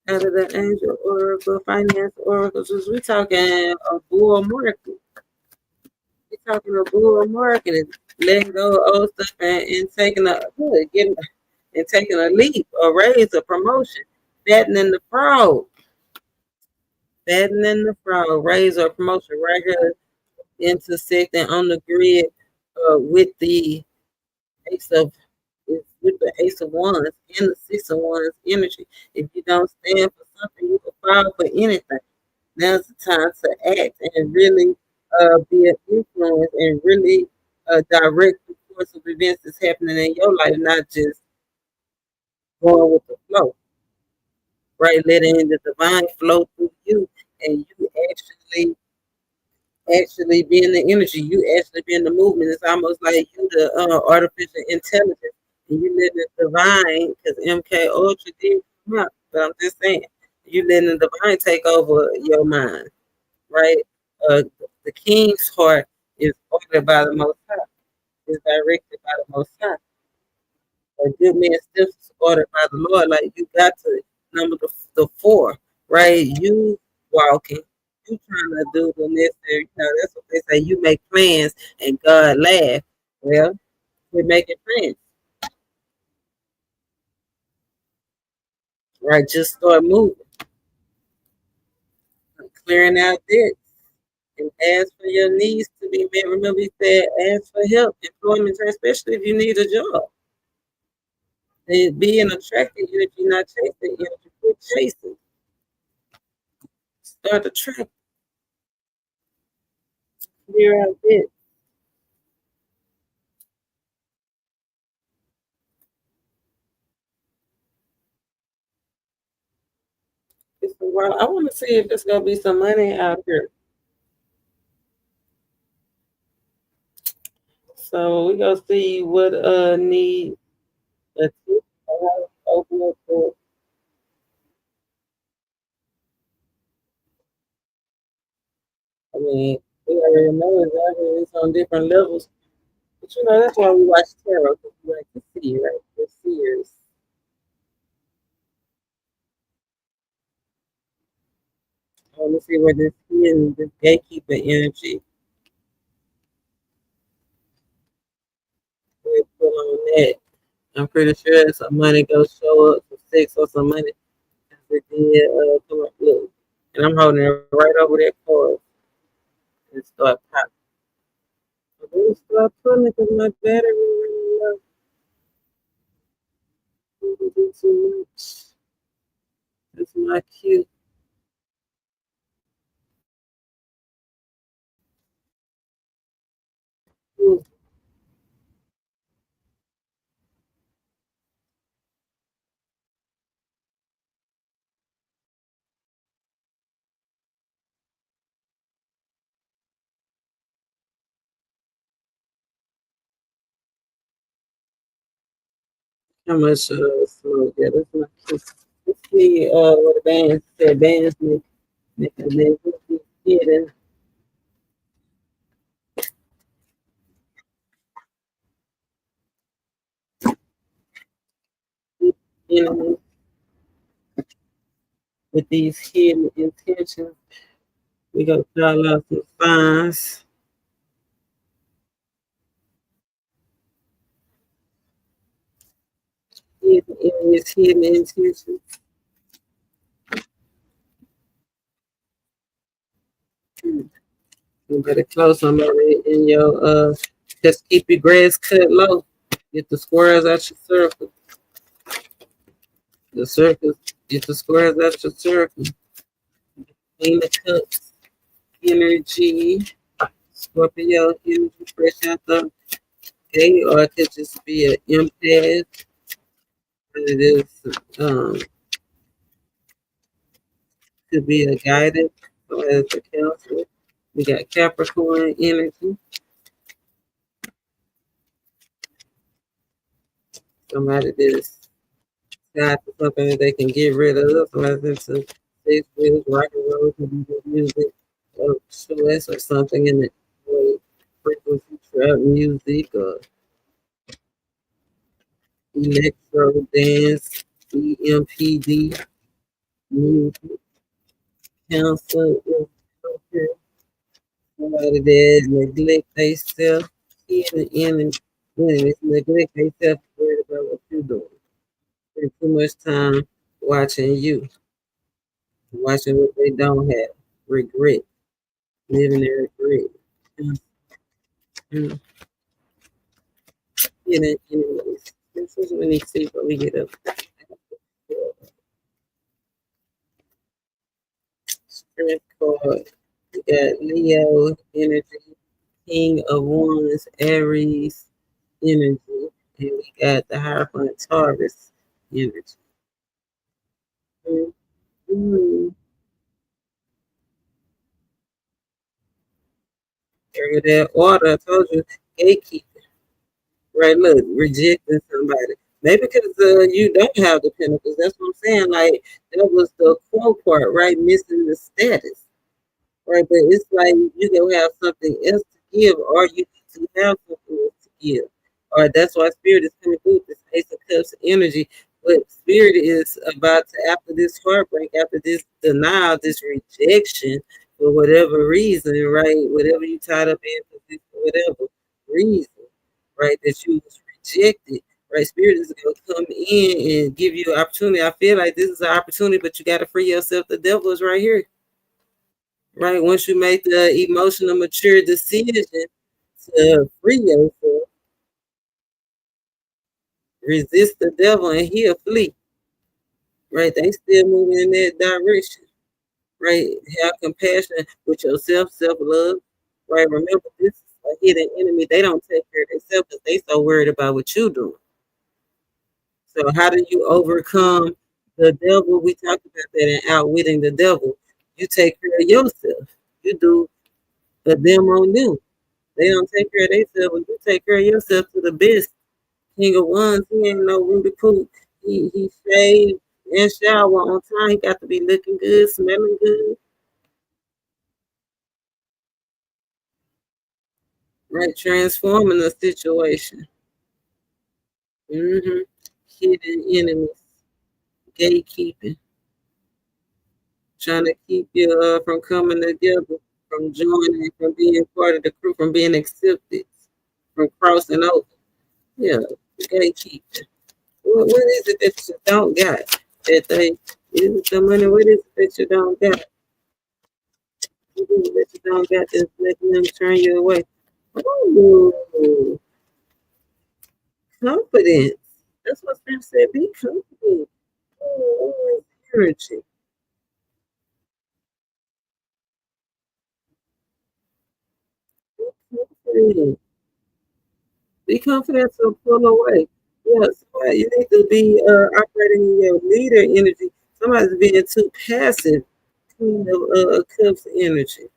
Out of the angel oracle, finance oracles, we talking a bull market. We talking a bull market, letting go of old stuff and taking a getting and taking a leap, a raise, a promotion, fattening the frog, fattening the frog, raise or promotion right here intersecting on the grid with the ace of with the ace of wands and the 6 of wands energy. If you don't stand for something, you can fall for anything. Now's the time to act and really be an influence and really direct the course of events that's happening in your life, not just going with the flow. Right, letting the divine flow through you, and you actually being the energy, you actually being the movement. It's almost like you the artificial intelligence, and you letting the divine, because MK Ultra did come out, but I'm just saying, you letting the divine take over your mind, right? The king's heart is ordered by the Most High, is directed by the Most High. A good man steps is ordered by the Lord. Like you got to number the 4, right? You walking, you trying to do the necessary. That's what they say. You make plans and God laugh. Well, we're making plans, right? Just start moving, clearing out debts, and ask for your needs to be met. Remember, he said, ask for help, employment, especially if you need a job. And being attracted if you're not chasing, if you quit chasing, start attracting, clear out debts. It's a while. I want to see if there's gonna be some money out here. So we gonna see what need a tip. Open up for. I mean, we already know it's out here. It's on different levels, but you know that's why we watch tarot because we like to see, right? The seers. I want to see where this hidden, this gatekeeper energy we put on that. I'm pretty sure some money go show up for 6 or some money. It did come up, look, and I'm holding it right over that card and start popping. I'm gonna start putting it because my battery running low. I don't do too much. That's my cue. How much smoke? Yeah, that's not cute. Let's see what the band said. Bands make a living hidden enemies with these hidden intentions. We go call out some signs. Hidden enemies, hidden intentions. You better close somebody in your just keep your grass cut low. Get the squares out your circle. The circle, get the squares out your circle. Clean the cups. Energy. Scorpio energy fresh out the gate, or it could just be an empath. It is could be a guidance or as a counselor. We got Capricorn energy. Somebody that's got something that they can get rid of. Somebody's into sex with rock and roll, could be music of choice or something in the frequency trap music or electro dance, EMPD music, cancer, okay. Somebody that neglect themselves, enemies neglect themselves, worried about what you're doing. Spend too much time watching you, watching what they don't have, regret, living in regret. Mm-hmm. Anyways, this is when you see when we get up. Strength card. We got Leo energy, King of Wands, Aries energy, and we got the Hierophant Taurus energy. Mm-hmm. Area that order, I told you, gatekeeper. Right, look, rejecting somebody. Maybe because you don't have the pinnacles. That's what I'm saying. Like, that was the quote part, right? Missing the status. Right, but it's like you don't have something else to give, or you need to have something else to give. Or that's why spirit is coming through this Ace of Cups energy. But spirit is about to, after this heartbreak, after this denial, this rejection, for whatever reason, right? Whatever you tied up in, for whatever reason, right? That you was rejected, right? Spirit is gonna come in and give you an opportunity. I feel like this is an opportunity, but you got to free yourself. The devil is right here. Right, once you make the emotional mature decision to free yourself, resist the devil and he'll flee. Right, they still moving in that direction. Right, have compassion with yourself, self-love. Right, remember this is a hidden enemy. They don't take care of themselves because they so worried about what you doing. So how do you overcome the devil? We talked about that in Outwitting the Devil. You take care of yourself. You do the them on them. They don't take care of themselves, but you take care of yourself to the best. King of Wands, he ain't no Ruby Poo. He shaved and shower on time. He got to be looking good, smelling good, right? Transforming the situation. Mm-hmm. Hidden enemies, gatekeeping, trying to keep you from coming together, from joining, from being part of the crew, from being accepted, from crossing over. Yeah, gatekeeping. What is it that you don't got? That they is it the money? What is it that you don't got? What is it that you don't got that's making them turn you away? Oh, confidence. That's what Spirit said. Be confident. Oh, energy. Be confident. Be confident to pull away. Yes, you need to be operating in your leader energy. Somebody's being too passive. Queen of Cups energy.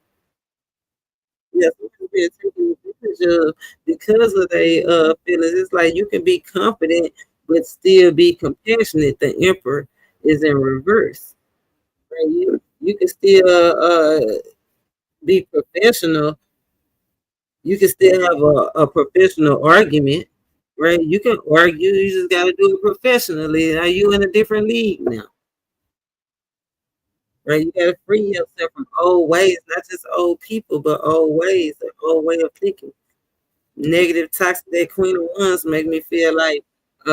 Yes, we can be taking advantage of because of their feelings. It's like you can be confident, but still be compassionate. The Emperor is in reverse. Right? You can still be professional. You can still have a professional argument, right? You can argue. You just got to do it professionally. Are you in a different league now? Right? You got to free yourself from old ways, not just old people, but old ways, an old way of thinking. Negative, toxic. That Queen of Wands make me feel like, they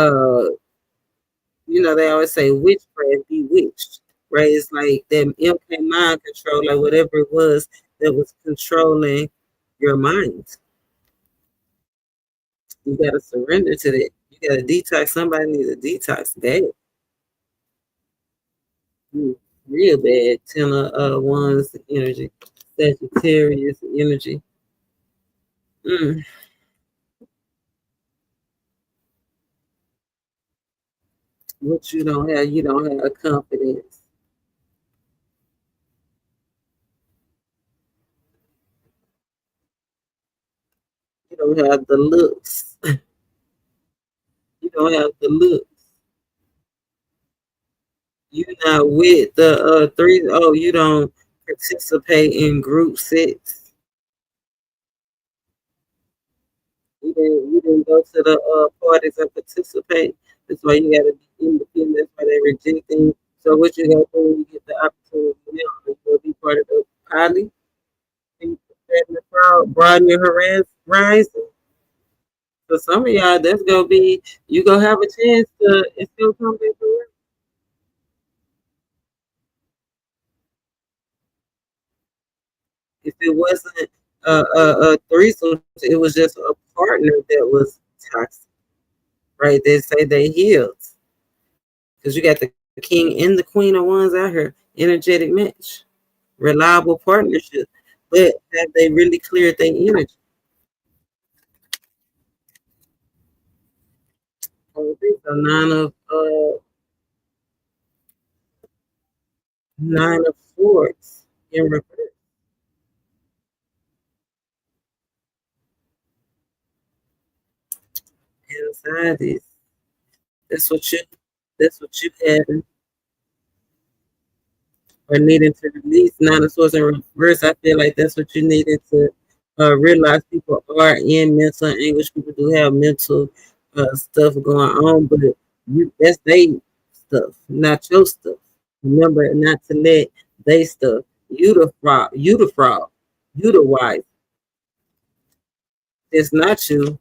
always say witchcraft, bewitched, right? It's like that MK mind control, like whatever it was that was controlling your mind. You got to surrender to that. You got to detox. Somebody needs a detox bad. Real bad. Ten of Wands energy. Sagittarius energy. What you don't have confidence. You don't have the looks. You don't have the looks. You're not with the three. Oh, you don't participate in group sets. You didn't go to the parties and participate. That's why you gotta be independent. That's why they rejecting. So what you gotta do when you get the opportunity now, you gotta be part of the poly, be in the crowd, broaden your horizon. For some of y'all, that's gonna be you gonna have a chance to it's gonna come back around. If it wasn't a threesome, it was just a partner that was toxic, right? They say they healed because you got the king and the queen of wands out here, energetic match, reliable partnership. But have they really cleared their energy? Okay, so nine of swords in reverse. Anxieties. That's what you. That's what you have or needing to release. Nine of swords in reverse. I feel like that's what you needed to realize. People are in mental anguish. People do have mental stuff going on, but that's they stuff, not your stuff. Remember not to let they stuff. You the fraud. You the fraud. You the wife. It's not you.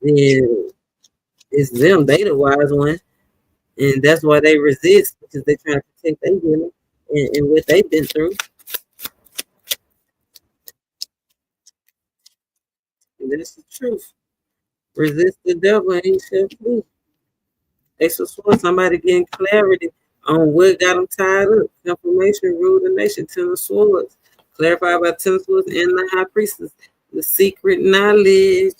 Then it's them. They the wise one, and that's why they resist because they're trying to protect their healing and what they've been through. And that's the truth. Resist the devil and he shall flee. Ace of Swords, somebody getting clarity on what got them tied up. Confirmation, rule the nation. Ten of Swords. Clarified by Ten of Swords and the High Priestess. The secret knowledge.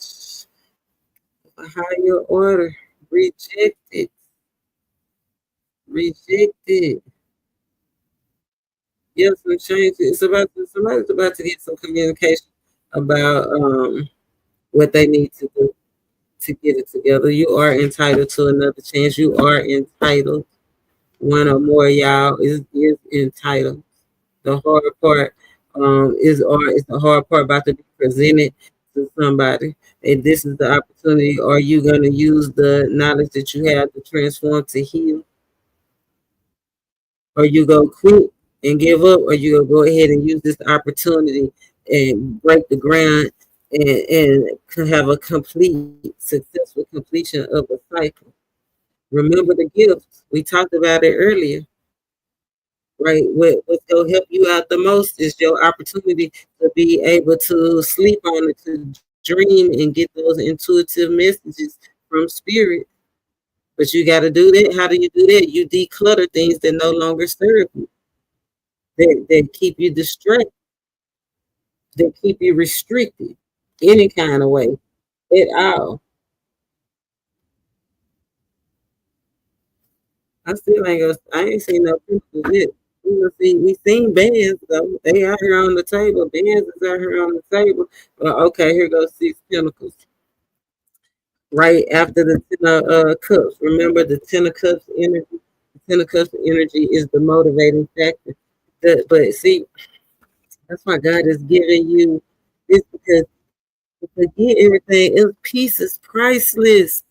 A higher order. Rejected. Rejected. Yes, we changed it. Somebody's about to get some communication about what they need to do to get it together. You are entitled to another chance. You are entitled. One or more y'all is entitled. The hard part is the hard part about to be presented to somebody. And this is the opportunity. Are you gonna use the knowledge that you have to transform to heal? Or you go quit and give up, or you gonna go ahead and use this opportunity and break the ground and have a complete successful completion of a cycle. Remember the gifts. We talked about it earlier, right? What's gonna help you out the most is your opportunity to be able to sleep on it, to dream and get those intuitive messages from spirit. But you got to do that. How do you do that? You declutter things that no longer serve you, that keep you distracted, that keep you restricted any kind of way at all. I still ain't gonna. I ain't seen no people yet. We seen bands though. They out here on the table. Bands is out here on the table. Okay, here goes six pentacles. right after the 10 of cups. Remember the 10 of cups energy. The 10 of cups energy is the motivating factor. But see, that's why God is giving you this because to forget everything else. Peace is priceless.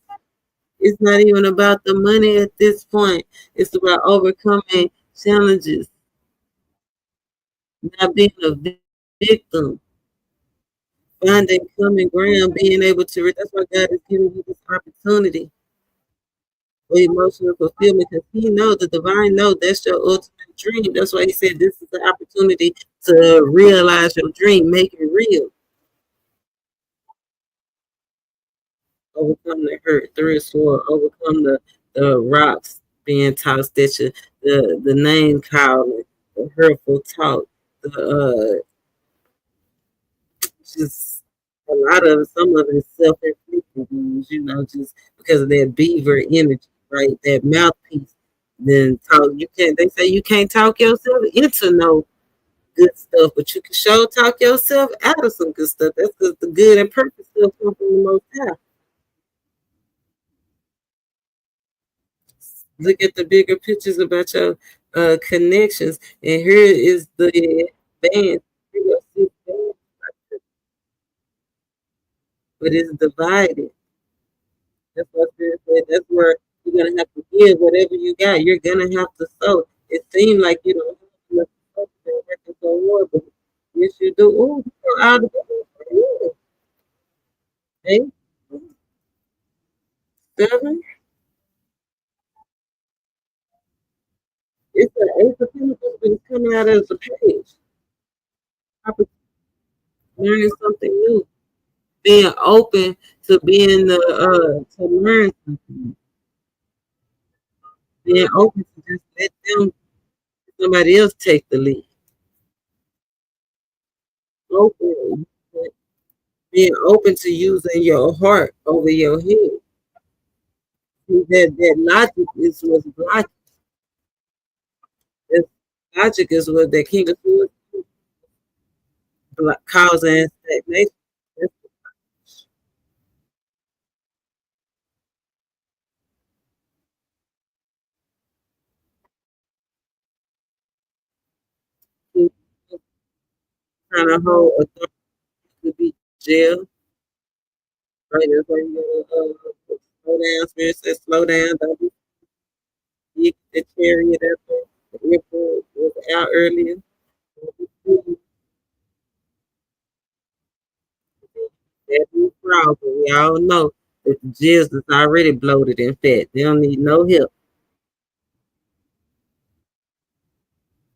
It's not even about the money at this point. It's about overcoming challenges, not being a victim, finding common ground, being able to. That's why God is giving you this opportunity for emotional fulfillment because He knows the divine know that's your ultimate dream. That's why He said this is the opportunity to realize your dream, make it real, overcome the hurt, through sword, overcome the rocks being tossed at you, the name calling, the hurtful talk, the just a lot of some of it is self-inflicted wounds, just because of that beaver energy, right? That mouthpiece. Then talk you can't they say you can't talk yourself into no good stuff, but you can show talk yourself out of some good stuff. That's because the good and perfect stuff comes from the most high. Look at the bigger pictures about your connections. And here is the band. But it's divided. That's what Spirit said. That's where you're gonna have to give whatever you got. You're gonna have to sow. It seems like you don't have enough to sow working so hard, but yes, you do. Oh, you're out of it. Hey, 7. It's an ace of pentacles, but it's coming out as a page. Learning something new, being open to being the to learn something, being open to just let them somebody else take the lead. Open, being open to using your heart over your head. That logic is what's blocking. That logic is what the king of swords causing stagnation. That's trying to hold authority to be jail. Right? That's why you gotta slow down. Spirit says slow down. Don't be big. The chariot up there. The airport was out earlier. That be fraud, but we all know that the jizz is already bloated and fat. They don't need no help.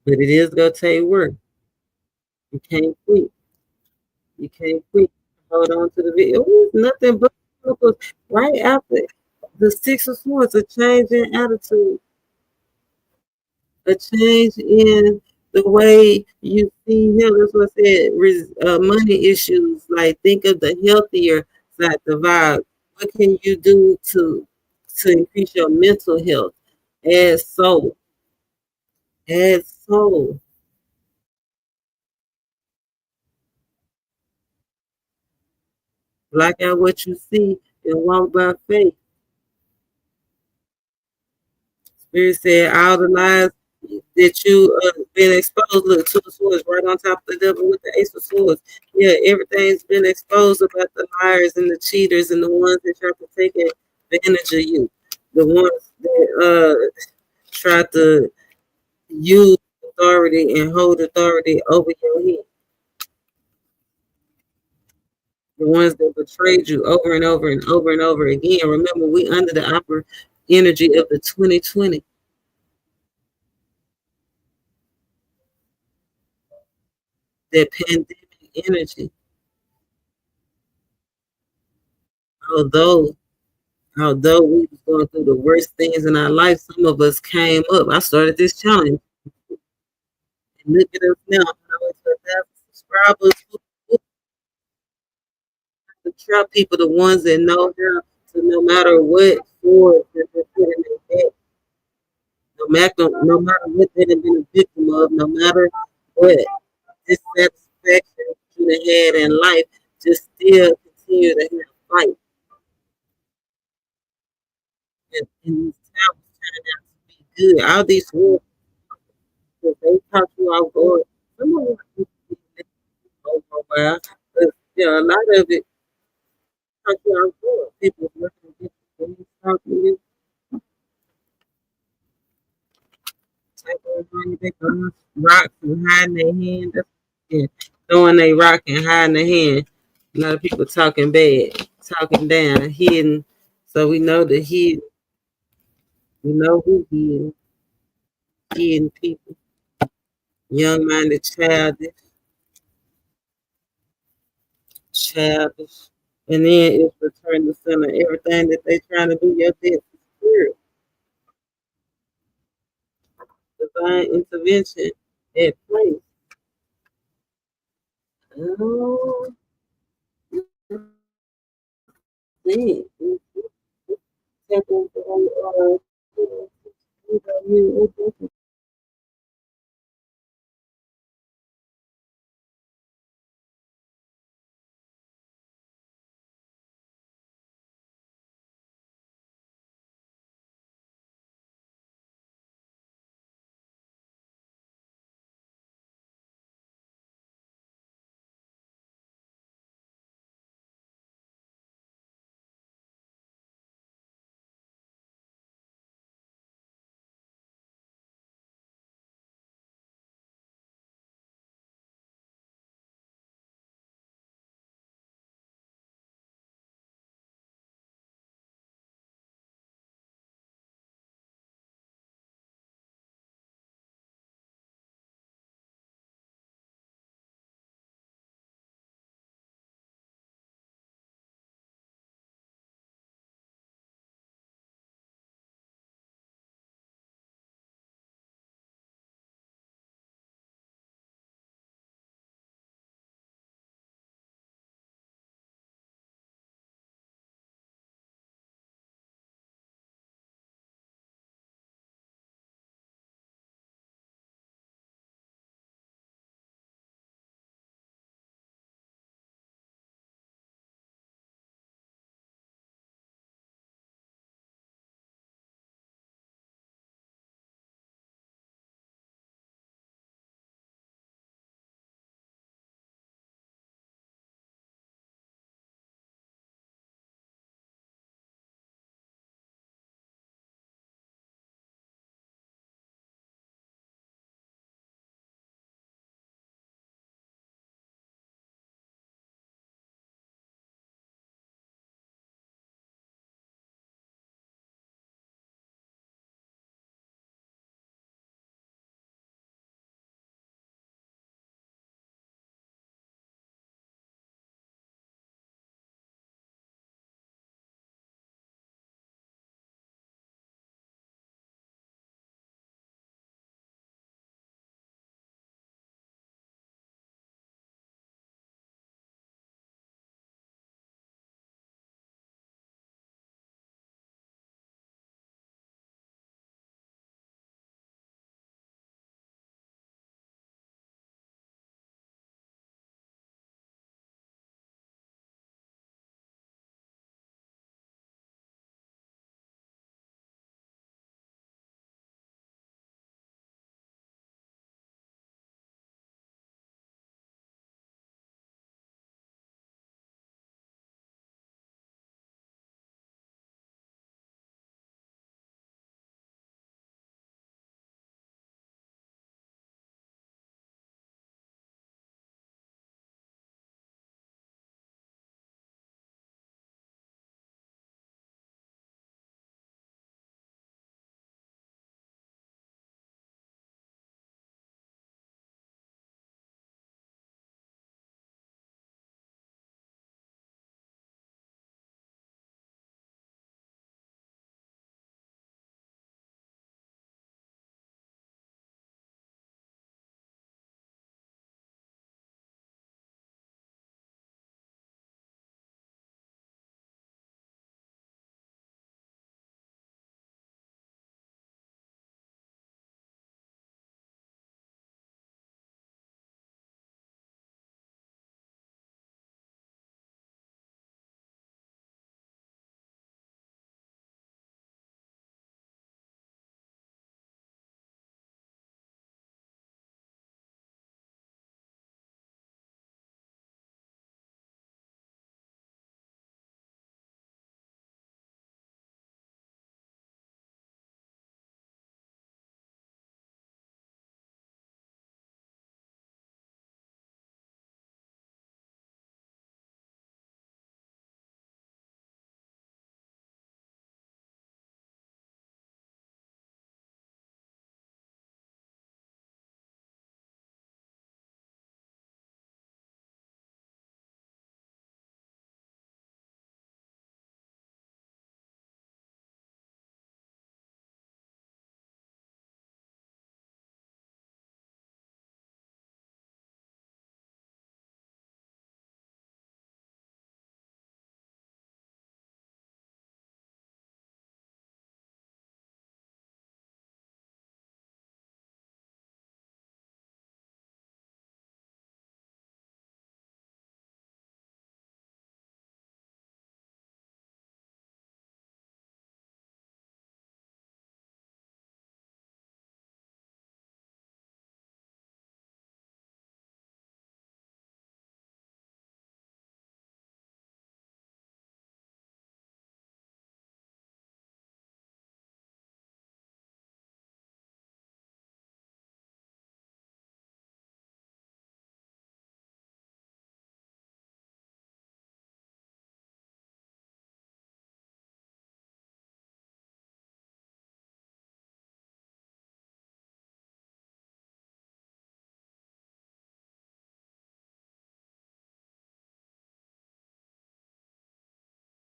But it is gonna take work. You can't quit. You can't quit. Hold on to the video. Ooh, nothing but right after the 6 of Swords, a change in attitude, a change in the way you see him. That's what I said. Money issues. Like think of the healthier side, the vibe. What can you do to increase your mental health? Add soul. Add soul. Block out what you see and walk by faith. Spirit said all the lies that you been exposed. Look, 2 of Swords right on top of the devil with the Ace of Swords. Yeah, everything's been exposed about the liars and the cheaters and the ones that try to take advantage of you. The ones that try to use authority and hold authority over your head. The ones that betrayed you over and over and over and over again. Remember, we under the upper energy of the 2020, that pandemic energy. Although although we was going through the worst things in our life, some of us came up. I started this challenge. And look at us now. I to 1,000 subscribers. The trap people, the ones that know how to no matter what force that they're putting in their head, no matter what they've been a victim of, no matter what dissatisfaction you had in life, just still continue to have fight. and these towels turned out to be good. All these rules, they talk you off guard. Some of them over a while, but a lot of it talk you off guard. People looking at things, talking to you, taking money, they throwing rocks and hiding their hand. Yeah, throwing their rock and hiding their hand. A lot of people talking bad, talking down, hidden. So we know the hidden. We know who hidden. Hidden people, young-minded, childish, and then it's return to center. Everything that they trying to do, your death is spirit, divine intervention at place. Oh, man.